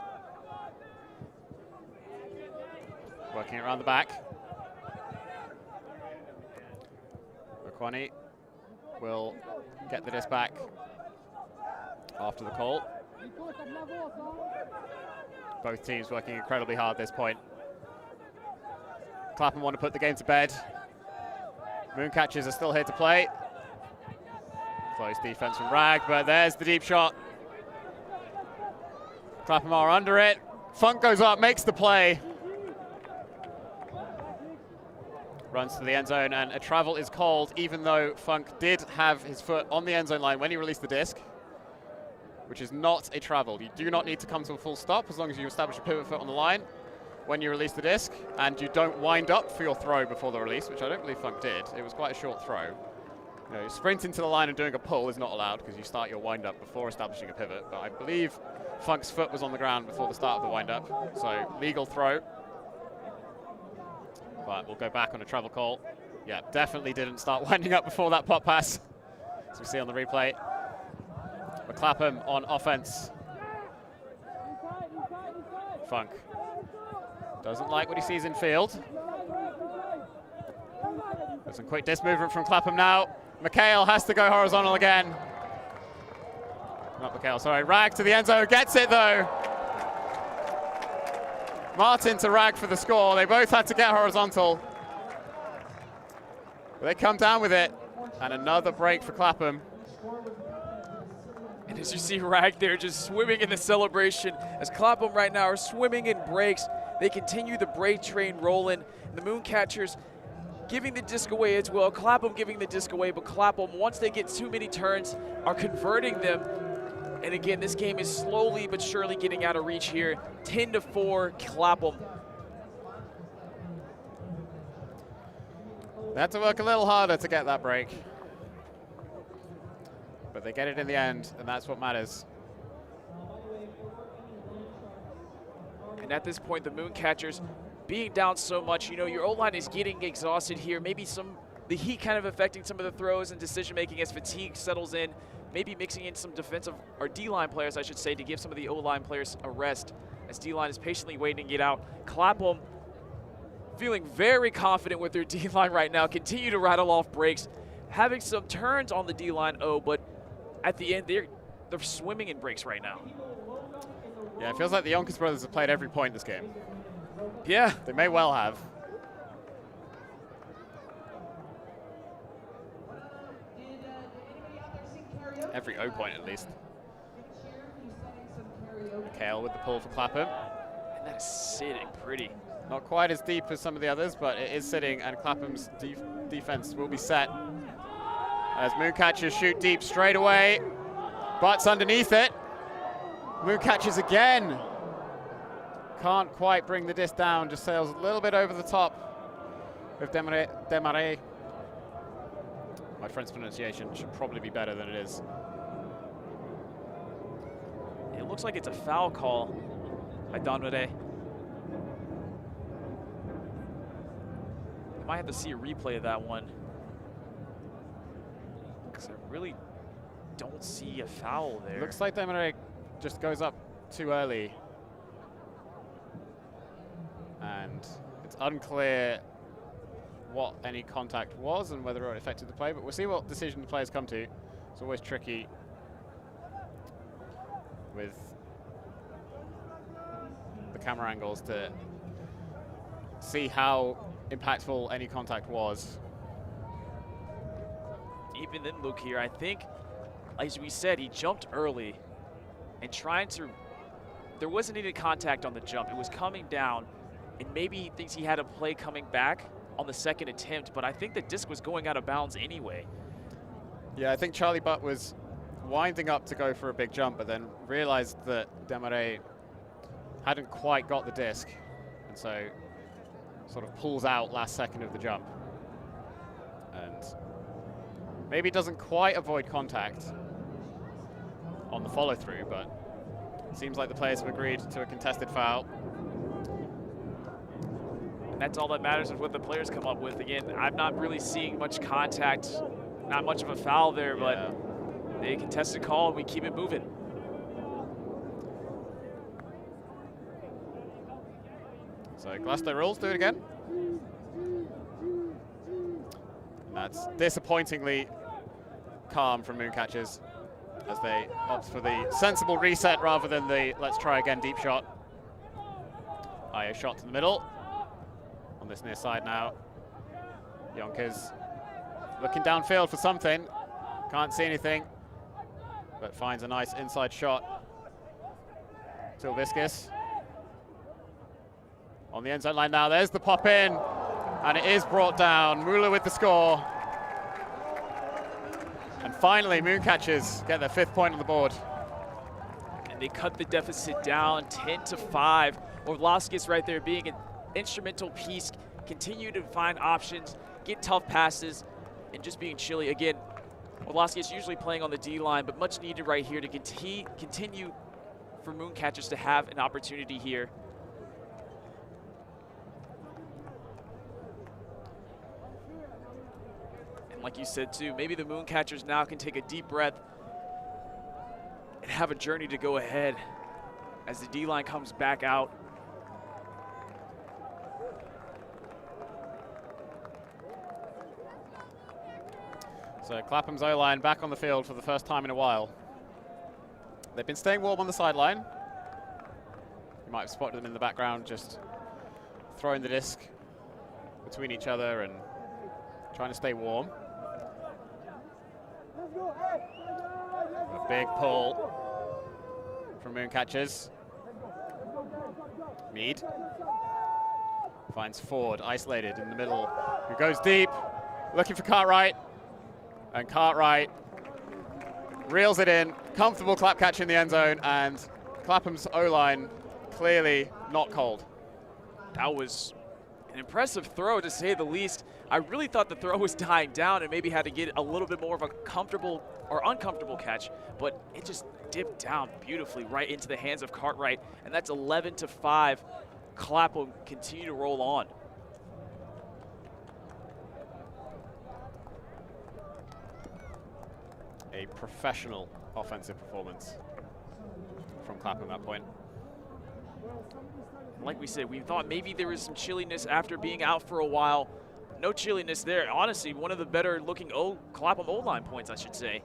Working around the back. Okwani will get the disc back after the call. Both teams working incredibly hard at this point. Clapham want to put the game to bed. Mooncatchers are still here to play. Close defense from Rag, but there's the deep shot. Clapham are under it. Funk goes up, makes the play. Runs to the end zone, and a travel is called, even though Funk did have his foot on the end zone line when he released the disc, which is not a travel. You do not need to come to a full stop as long as you establish a pivot foot on the line when you release the disc, and you don't wind up for your throw before the release, which I don't believe Funk did. It was quite a short throw. You know, sprinting to the line and doing a pull is not allowed because you start your wind up before establishing a pivot, but I believe Funk's foot was on the ground before the start of the wind up, so legal throw. But we'll go back on a travel call. Yeah, definitely didn't start winding up before that pop pass, as we see on the replay. But Clapham on offense. Funk doesn't like what he sees in field. There's some quick disc movement from Clapham now. Mikhail has to go horizontal again. Not Mikhail, sorry. Rag to the end zone, gets it though. Martin to Rag for the score. They both had to get horizontal. But they come down with it. And another break for Clapham. And as you see Rag there just swimming in the celebration, as Clapham right now are swimming in breaks, they continue the break train rolling. And the Mooncatchers giving the disc away as well. Clapham giving the disc away, but Clapham, once they get too many turns, are converting them. And again, this game is slowly but surely getting out of reach here. 10-4, Clapham. They had to work a little harder to get that break. But they get it in the end, and that's what matters. And at this point, the Mooncatchers being down so much, you know, your O-line is getting exhausted here. Maybe the heat kind of affecting some of the throws and decision-making as fatigue settles in. Maybe mixing in some defensive, or D-line players, I should say, to give some of the O-line players a rest as D-line is patiently waiting to get out. Clapham feeling very confident with their D-line right now, continue to rattle off breaks, having some turns on the D-line, but at the end, they're swimming in breaks right now. Yeah, it feels like the Yonkers brothers have played every point this game. Yeah. They may well have. Every O point, at least. Mikhail with the pull for Clapham. And that is sitting pretty. Not quite as deep as some of the others, but it is sitting, and Clapham's defense will be set. As Mooncatchers shoot deep straight away. Butts underneath it. Mooncatchers again. Can't quite bring the disc down, just sails a little bit over the top with Demarais. My French pronunciation should probably be better than it is. It looks like it's a foul call by Demarais. I might have to see a replay of that one, because I really don't see a foul there. Looks like Demarais just goes up too early. And it's unclear what any contact was and whether it affected the play, but we'll see what decision the players come to. It's always tricky with the camera angles to see how impactful any contact was. Even then, look here, I think, as we said, he jumped early and there wasn't any contact on the jump. It was coming down, and maybe he thinks he had a play coming back on the second attempt, but I think the disc was going out of bounds anyway. Yeah, I think Charlie Butt was winding up to go for a big jump, but then realized that Demarais hadn't quite got the disc, and so sort of pulls out last second of the jump. And maybe doesn't quite avoid contact on the follow through, but Seems like the players have agreed to a contested foul. And that's all that matters is what the players come up with. Again, I'm not really seeing much contact, not much of a foul there, but they contested call and we keep it moving. So Glasgow rules, do it again. And that's disappointingly calm from Mooncatchers as they opt for the sensible reset rather than the let's try again deep shot. Ayo shot to the middle. On this near side now. Yonkers looking downfield for something. Can't see anything, but finds a nice inside shot. Tilviskis. On the end zone line now, there's the pop in, and it is brought down. Muller with the score. And finally, Mooncatchers get their 5th point on the board. And they cut the deficit down 10-5. Orlovskis right there being an instrumental piece, continue to find options, get tough passes, and just being chilly. Again, Orlovskis usually playing on the D-line, but much needed right here to continue for Mooncatchers to have an opportunity here. Like you said too, maybe the Mooncatchers now can take a deep breath and have a journey to go ahead as the D-line comes back out. So Clapham's O-line back on the field for the first time in a while. They've been staying warm on the sideline. You might have spotted them in the background, just throwing the disc between each other and trying to stay warm. A big pull from Mooncatchers. Mead finds Ford isolated in the middle, who goes deep, looking for Cartwright, and Cartwright reels it in. Comfortable clap catch in the end zone, and Clapham's O-line clearly not cold. That was an impressive throw, to say the least. I really thought the throw was dying down and maybe had to get a little bit more of a comfortable or uncomfortable catch, but it just dipped down beautifully right into the hands of Cartwright, and that's 11-5. Clapham continue to roll on. A professional offensive performance from Clapham at that point. Like we said, we thought maybe there was some chilliness after being out for a while. No chilliness there. Honestly, one of the better looking Clapham O-line points, I should say,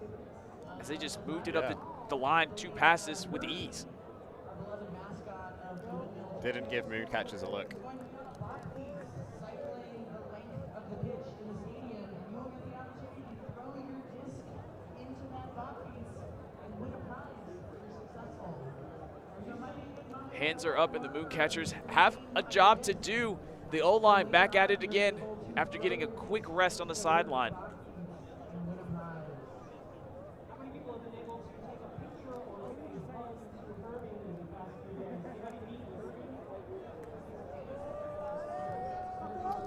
as they just moved it up the line, 2 passes with ease. Didn't give Mooncatchers a look. Hands are up, and the Mooncatchers have a job to do. The O-line back at it again after getting a quick rest on the sideline.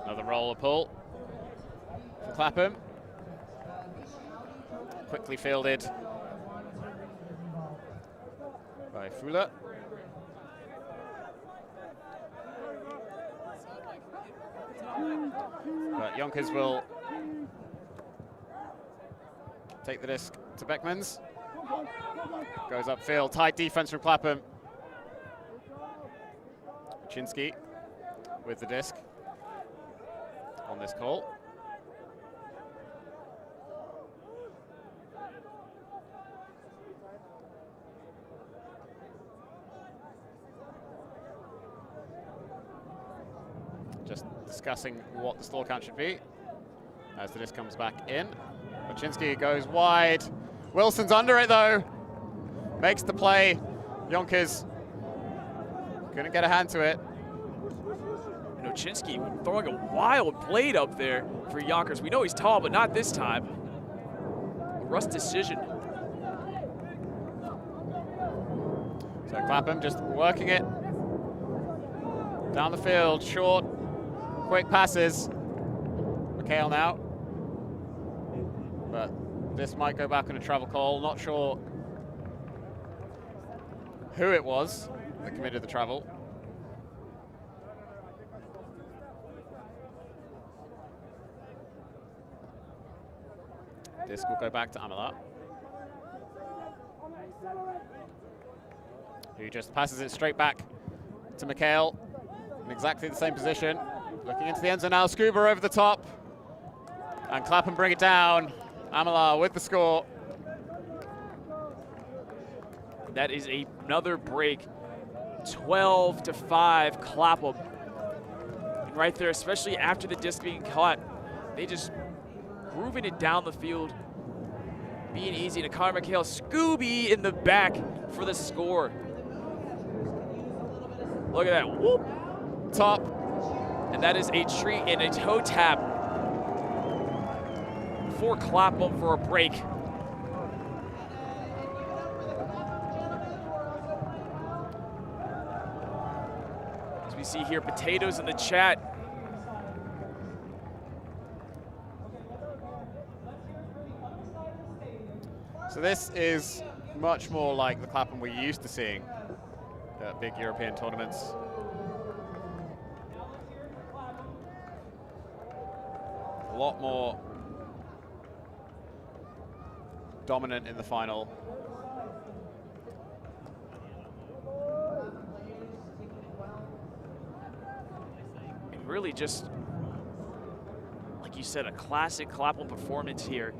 Another roller pull for Clapham. Quickly fielded by Fowler. But Yonkers will take the disc to Beckmans. Goes upfield, tight defense from Clapham. Chinsky with the disc on this call. Just discussing what the stall count should be as the disc comes back in. Baczynski goes wide. Wilson's under it though. Makes the play. Yonkers couldn't get a hand to it. Oczynski throwing a wild blade up there for Yonkers. We know he's tall, but not this time. A rush decision. So Clapham just working it down the field, short, quick passes. McHale now. But this might go back on a travel call, not sure who it was that committed the travel. Disc will go back to Ayden, who just passes it straight back to Mikhail in exactly the same position. Looking into the end zone now, Scuba over the top. And Clapham bring it down. Ayden with the score. That is another break. 12-5 Clapham. And right there, especially after the disc being caught, they just grooving it down the field, being easy. And Connor Mikhail, Scooby in the back for the score. Look at that, whoop. Top. And that is a treat and a toe tap for Clapham for a break. As we see here, potatoes in the chat. So this is much more like the Clapham we're used to seeing at big European tournaments. A lot more dominant in the final. And really just, like you said, a classic Clapham performance here.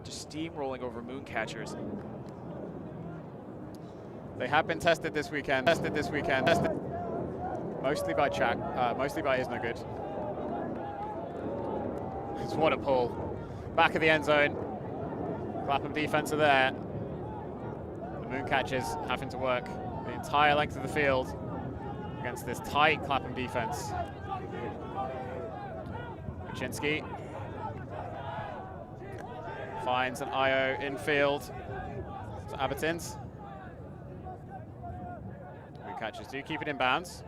Just steamrolling over Mooncatchers. They have been tested this weekend. Mostly by Chak, mostly by Is No Good. What a pull. Back of the end zone. Clapham defense are there. The Mooncatchers having to work the entire length of the field against this tight Clapham defense. Kuczynski finds an IO infield to Abertins. Mooncatchers do keep it in bounds.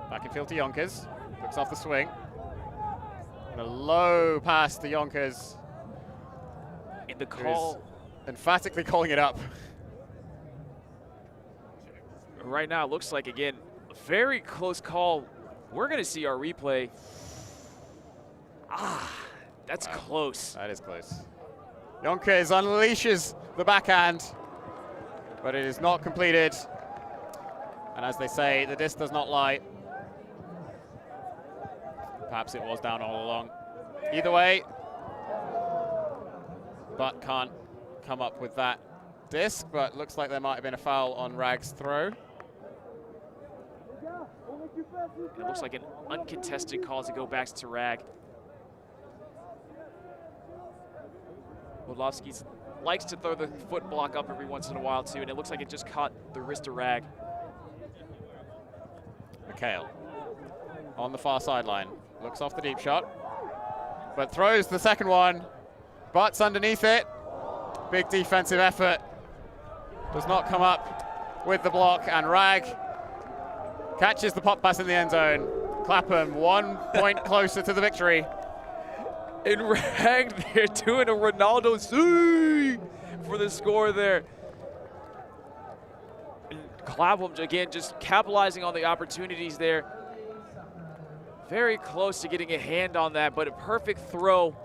Back in field to Yonkers. Looks off the swing. And a low pass to Yonkers. In the call. Emphatically calling it up. Right now, it looks like, again, a very close call. We're going to see our replay. That's close. That is close. Yonkers unleashes the backhand, but it is not completed. And as they say, the disc does not lie. Perhaps it was down all along. Either way, but can't come up with that disc, but looks like there might have been a foul on Rag's throw. It looks like an uncontested call to go back to Rag. Wodlowski likes to throw the foot block up every once in a while too, and it looks like it just caught the wrist of Rag. Mikhail on the far sideline. Looks off the deep shot, but throws the second one. Butts underneath it. Big defensive effort. Does not come up with the block, and Rag catches the pop pass in the end zone. Clapham 1 point closer to the victory. And Rag, they're doing a Ronaldo for the score there. And Clapham, again, just capitalizing on the opportunities there. Very close to getting a hand on that, but a perfect throw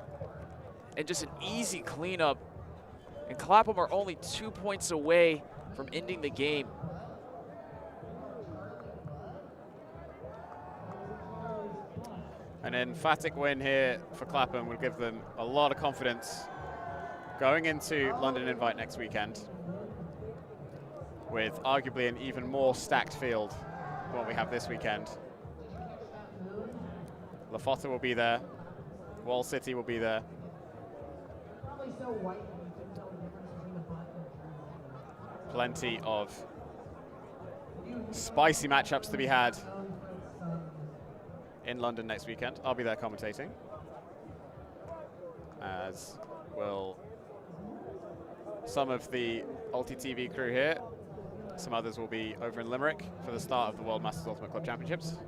and just an easy cleanup. And Clapham are only 2 points away from ending the game. An emphatic win here for Clapham will give them a lot of confidence going into London Invite next weekend with arguably an even more stacked field than what we have this weekend. Lofoten will be there, Wall City will be there. Plenty of spicy matchups to be had in London next weekend. I'll be there commentating, as will some of the Ulti TV crew here. Some others will be over in Limerick for the start of the World Masters Ultimate Club Championships.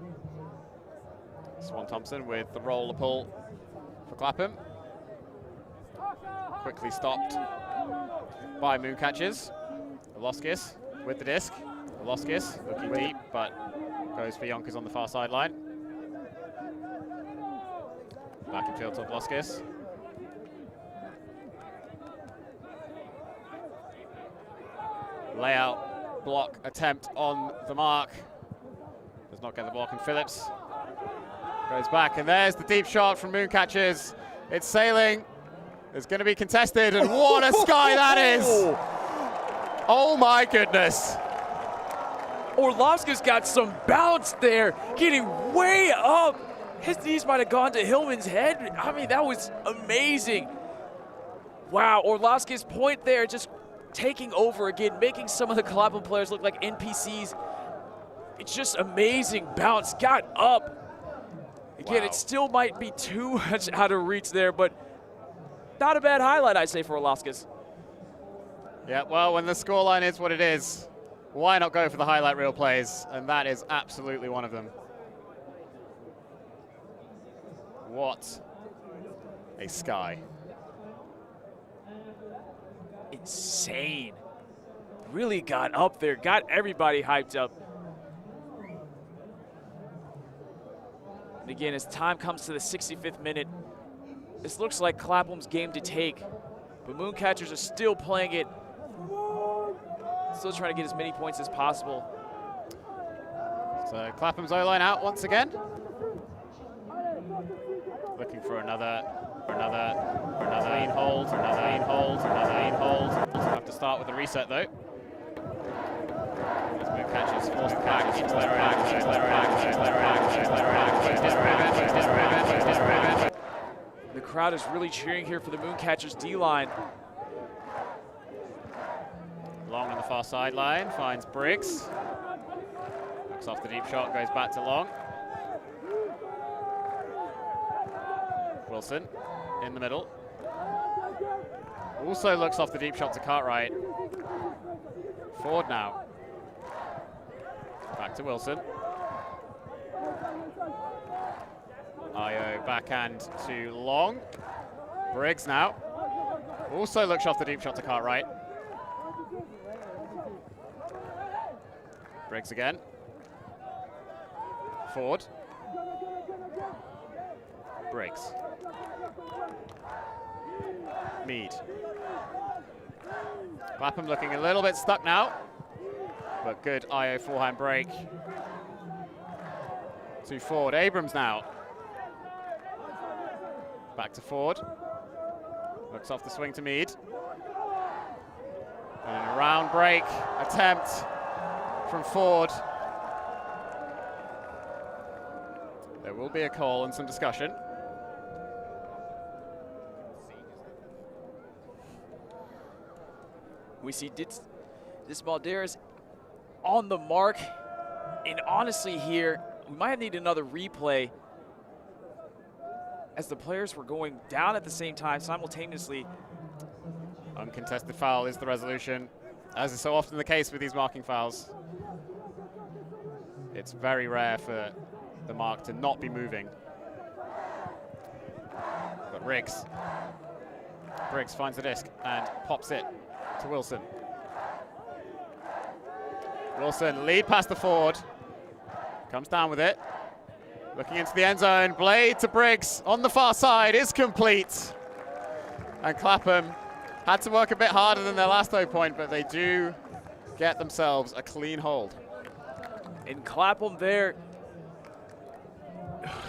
Swan Thompson with the roller pull for Clapham. Quickly stopped by Mooncatchers. Veloskis with the disc. Loskis looking deep, but goes for Yonkers on the far sideline. Back in field to Loskis. Layout, block, attempt on the mark. Does not get the block, and Phillips goes back, and there's the deep shot from Mooncatchers. It's sailing. It's going to be contested, and what a sky that is! Oh my goodness. Orlovsky's got some bounce there, getting way up. His knees might have gone to Hillman's head. I mean, that was amazing. Wow, Orlovsky's point there, just taking over again, making some of the Clapham players look like NPCs. It's just amazing bounce, got up. Again, Wow. It still might be too much out of reach there, but not a bad highlight, I'd say, for Orlovsky's. Yeah, well, when the scoreline is what it is, why not go for the highlight reel plays? And that is absolutely one of them. What a sky. Insane. Really got up there, got everybody hyped up. And again, as time comes to the 65th minute, this looks like Clapham's game to take. But Mooncatchers are still playing it. Still trying to get as many points as possible. So Clapham's O-line out once again. Looking for another clean hold, another clean hold. Have to start with a reset though. As Mooncatchers force the back into their action. The crowd is really cheering here for the Mooncatchers D-line. Long on the far sideline, finds Briggs. Looks off the deep shot, goes back to Long. Wilson in the middle. Also looks off the deep shot to Cartwright. Forward now. Back to Wilson. Ayo backhand to Long. Briggs now. Also looks off the deep shot to Cartwright. Briggs again. Ford. Briggs. Mead. Clapham looking a little bit stuck now, but good IO forehand break to Ford. Abrams now. Back to Ford. Looks off the swing to Mead. And a round break attempt from Ford. There will be a call and some discussion. We see Dismalderas on the mark. And honestly here, we might need another replay as the players were going down at the same time simultaneously. Uncontested foul is the resolution, as is so often the case with these marking fouls. It's very rare for the mark to not be moving. But Briggs finds the disc and pops it to Wilson. Wilson lead past the Ford, comes down with it, looking into the end zone. Blade to Briggs on the far side is complete. And Clapham had to work a bit harder than their last 0 point, but they do get themselves a clean hold. And Clapham there,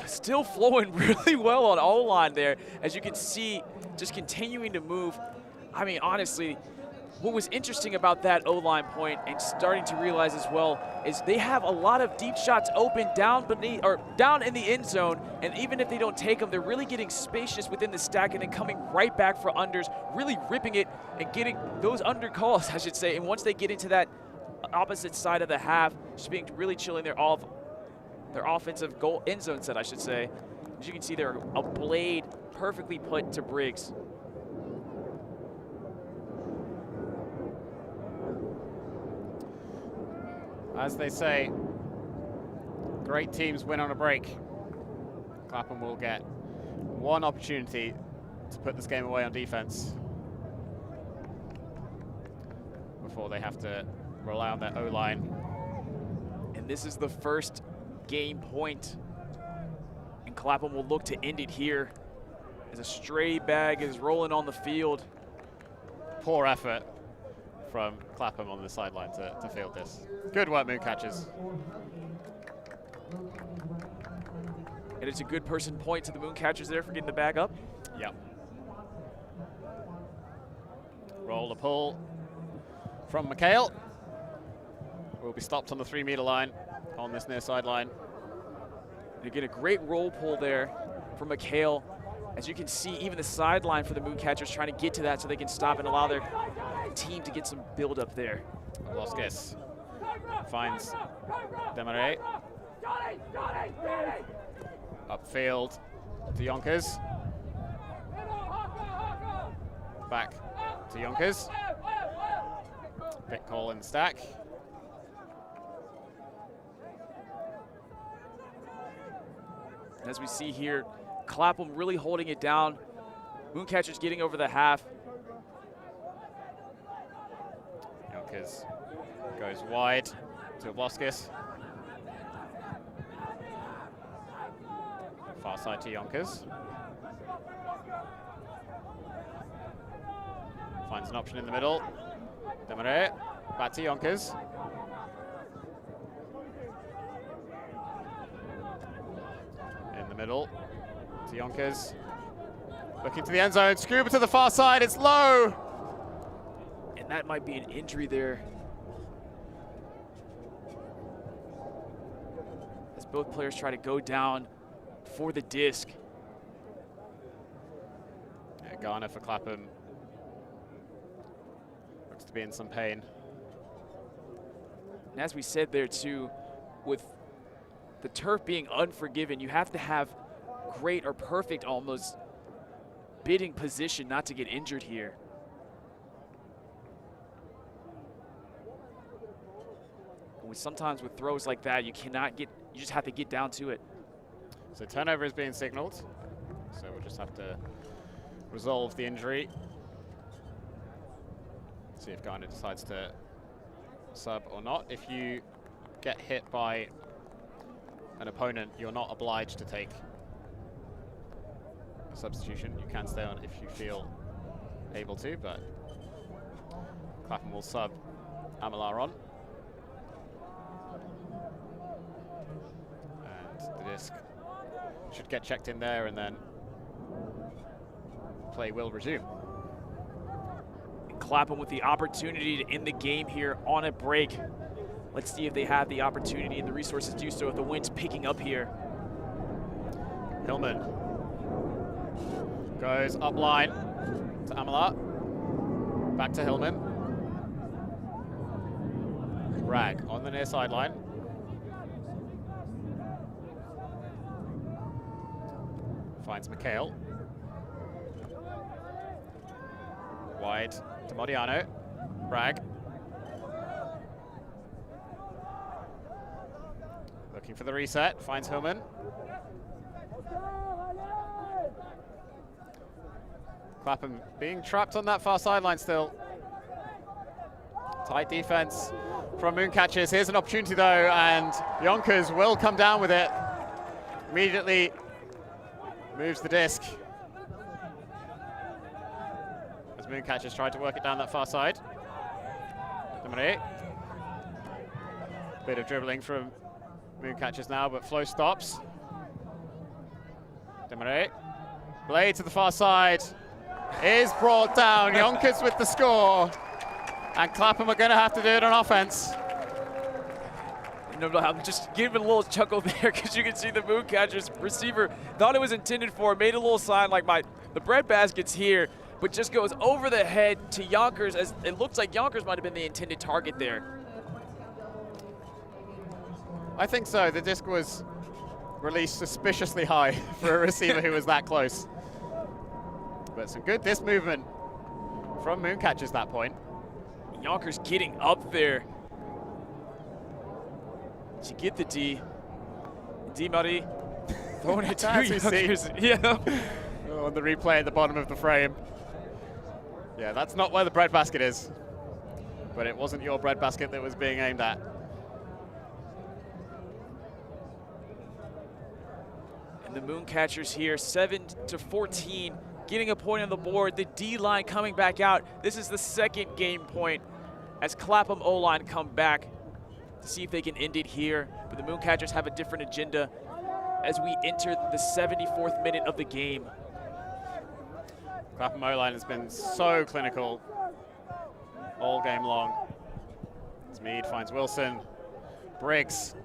still flowing really well on O-line there, as you can see, just continuing to move. I mean, honestly, what was interesting about that O-line point and starting to realize as well is they have a lot of deep shots open down beneath or down in the end zone, and even if they don't take them, they're really getting spacious within the stack and then coming right back for unders, really ripping it and getting those under calls, I should say. And once they get into that opposite side of the half, just being really chilling their offensive goal end zone set, I should say. As you can see there, a blade perfectly put to Briggs. As they say, great teams win on a break. Clapham will get one opportunity to put this game away on defense before they have to rely on their O-line and this is the first game point. And Clapham will look to end it here as a stray bag is rolling on the field. Poor effort from Clapham on the sideline to field this. Good work, Mooncatchers. And it's a good person point to the Mooncatchers there for getting the bag up. Yep. Roll the pull from McHale. Will be stopped on the 3-meter line on this near sideline. You get a great roll pull there from McHale. As you can see, even the sideline for the Mooncatchers trying to get to that so they can stop and allow their team to get some build up there. Loskis finds Demaret. Upfield to Yonkers. Back to Yonkers. Bit call in the stack. As we see here, Clapham really holding it down. Mooncatchers getting over the half. Yonkers goes wide to Loskis. Far side to Yonkers. Finds an option in the middle. Demaret, back to Yonkers. In the middle to Yonkers. Looking to the end zone, Scuba to the far side, it's low! And that might be an injury there. As both players try to go down for the disc. Yeah, Garner for Clapham. Looks to be in some pain. And as we said there too, with the turf being unforgiving, you have to have great or perfect almost bidding position not to get injured here. Sometimes with throws like that, you just have to get down to it. So turnover is being signaled. So we'll just have to resolve the injury. See if Garner decides to sub or not. If you get hit by an opponent, you're not obliged to take a substitution. You can stay on if you feel able to, but Clapham will sub Amalar on. And the disc should get checked in there, and then play will resume. Clapham with the opportunity to end the game here on a break. Let's see if they have the opportunity and the resources to do so if the wind's picking up here. Hillman goes up line to Amalar. Back to Hillman. Rag on the near sideline. Finds McHale. Wide to Modiano. Rag. Looking for the reset. Finds Hillman. Clapham being trapped on that far sideline still. Tight defense from Mooncatchers. Here's an opportunity though, and Yonkers will come down with it. Immediately moves the disc. As Mooncatchers tried to work it down that far side. Demaret. Bit of dribbling from Mooncatchers now, but flow stops. Demaret. Blade to the far side. Is brought down. Yonkers with the score. And Clapham are going to have to do it on offense. No, I'm just giving a little chuckle there because you can see the Mooncatchers receiver thought it was intended for, made a little sign like the breadbasket's here, but just goes over the head to Yonkers, as it looks like Yonkers might have been the intended target there. I think so. The disc was released suspiciously high for a receiver who was that close. But some good disc movement from Mooncatchers that point. Yonkers getting up there to get the D. Dmitriy throwing it to Yonkers. Yeah. On the replay at the bottom of the frame. Yeah, that's not where the breadbasket is. But it wasn't your breadbasket that was being aimed at. the Mooncatchers here, 7-14, getting a point on the board. The D-line coming back out. This is the second game point as Clapham O-line come back to see if they can end it here. But the Mooncatchers have a different agenda as we enter the 74th minute of the game. Clapham O-line has been so clinical all game long. As Mead finds Wilson. Briggs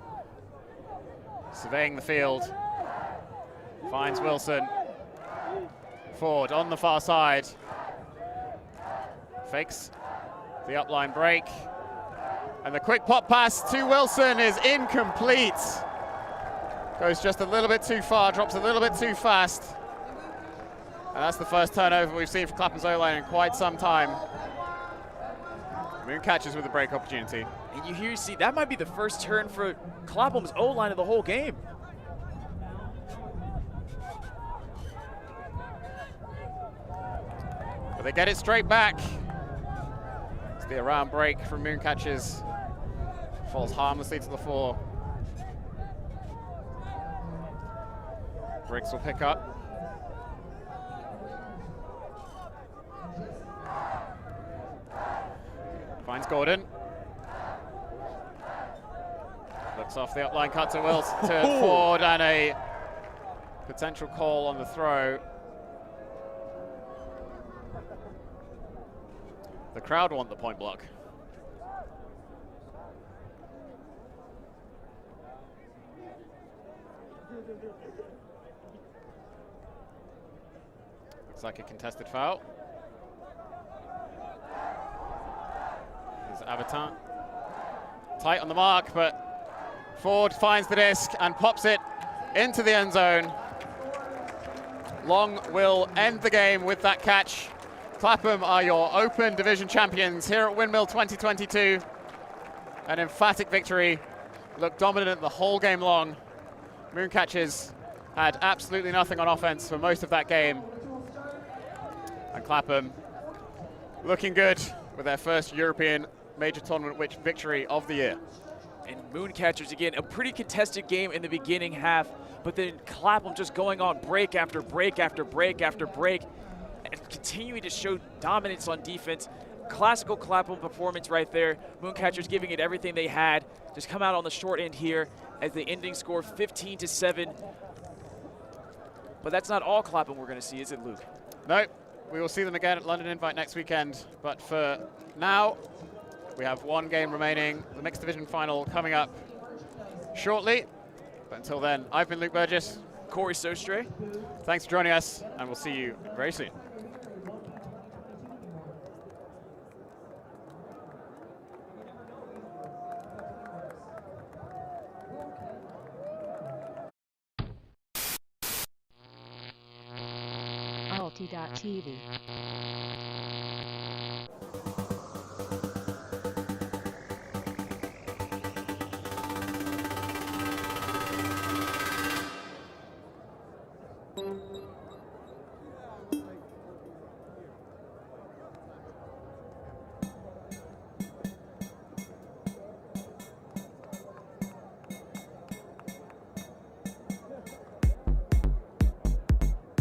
surveying the field. Finds Wilson. Ford on the far side. Fakes the upline break. And the quick pop pass to Wilson is incomplete. Goes just a little bit too far, drops a little bit too fast. And that's the first turnover we've seen from Clapham's O-line in quite some time. Mooncatchers with a break opportunity. And you see, that might be the first turn for Clapham's O-line of the whole game. But they get it straight back. It's the around break from Mooncatchers. Falls harmlessly to the floor. Briggs will pick up. Finds Gordon. Looks off the upline cut to Wilson, to Ford, and a potential call on the throw. The crowd want the point block. Looks like a contested foul. There's Avitan. Tight on the mark, but Ford finds the disc and pops it into the end zone. Long will end the game with that catch. Clapham are your Open Division champions here at Windmill 2022. An emphatic victory. Looked dominant the whole game long. Mooncatchers had absolutely nothing on offense for most of that game. And Clapham looking good with their first European major tournament victory of the year. And Mooncatchers, again, a pretty contested game in the beginning half, but then Clapham just going on break after break after break after break, and continuing to show dominance on defense. Classical Clapham performance right there. Mooncatchers giving it everything they had. Just come out on the short end here as the ending score 15-7. But that's not all Clapham we're going to see, is it, Luke? No, we will see them again at London Invite next weekend. But for now, we have one game remaining. The mixed division final coming up shortly. But until then, I've been Luke Burgess. Corey Sostre. Thanks for joining us, and we'll see you very soon. Alti.tv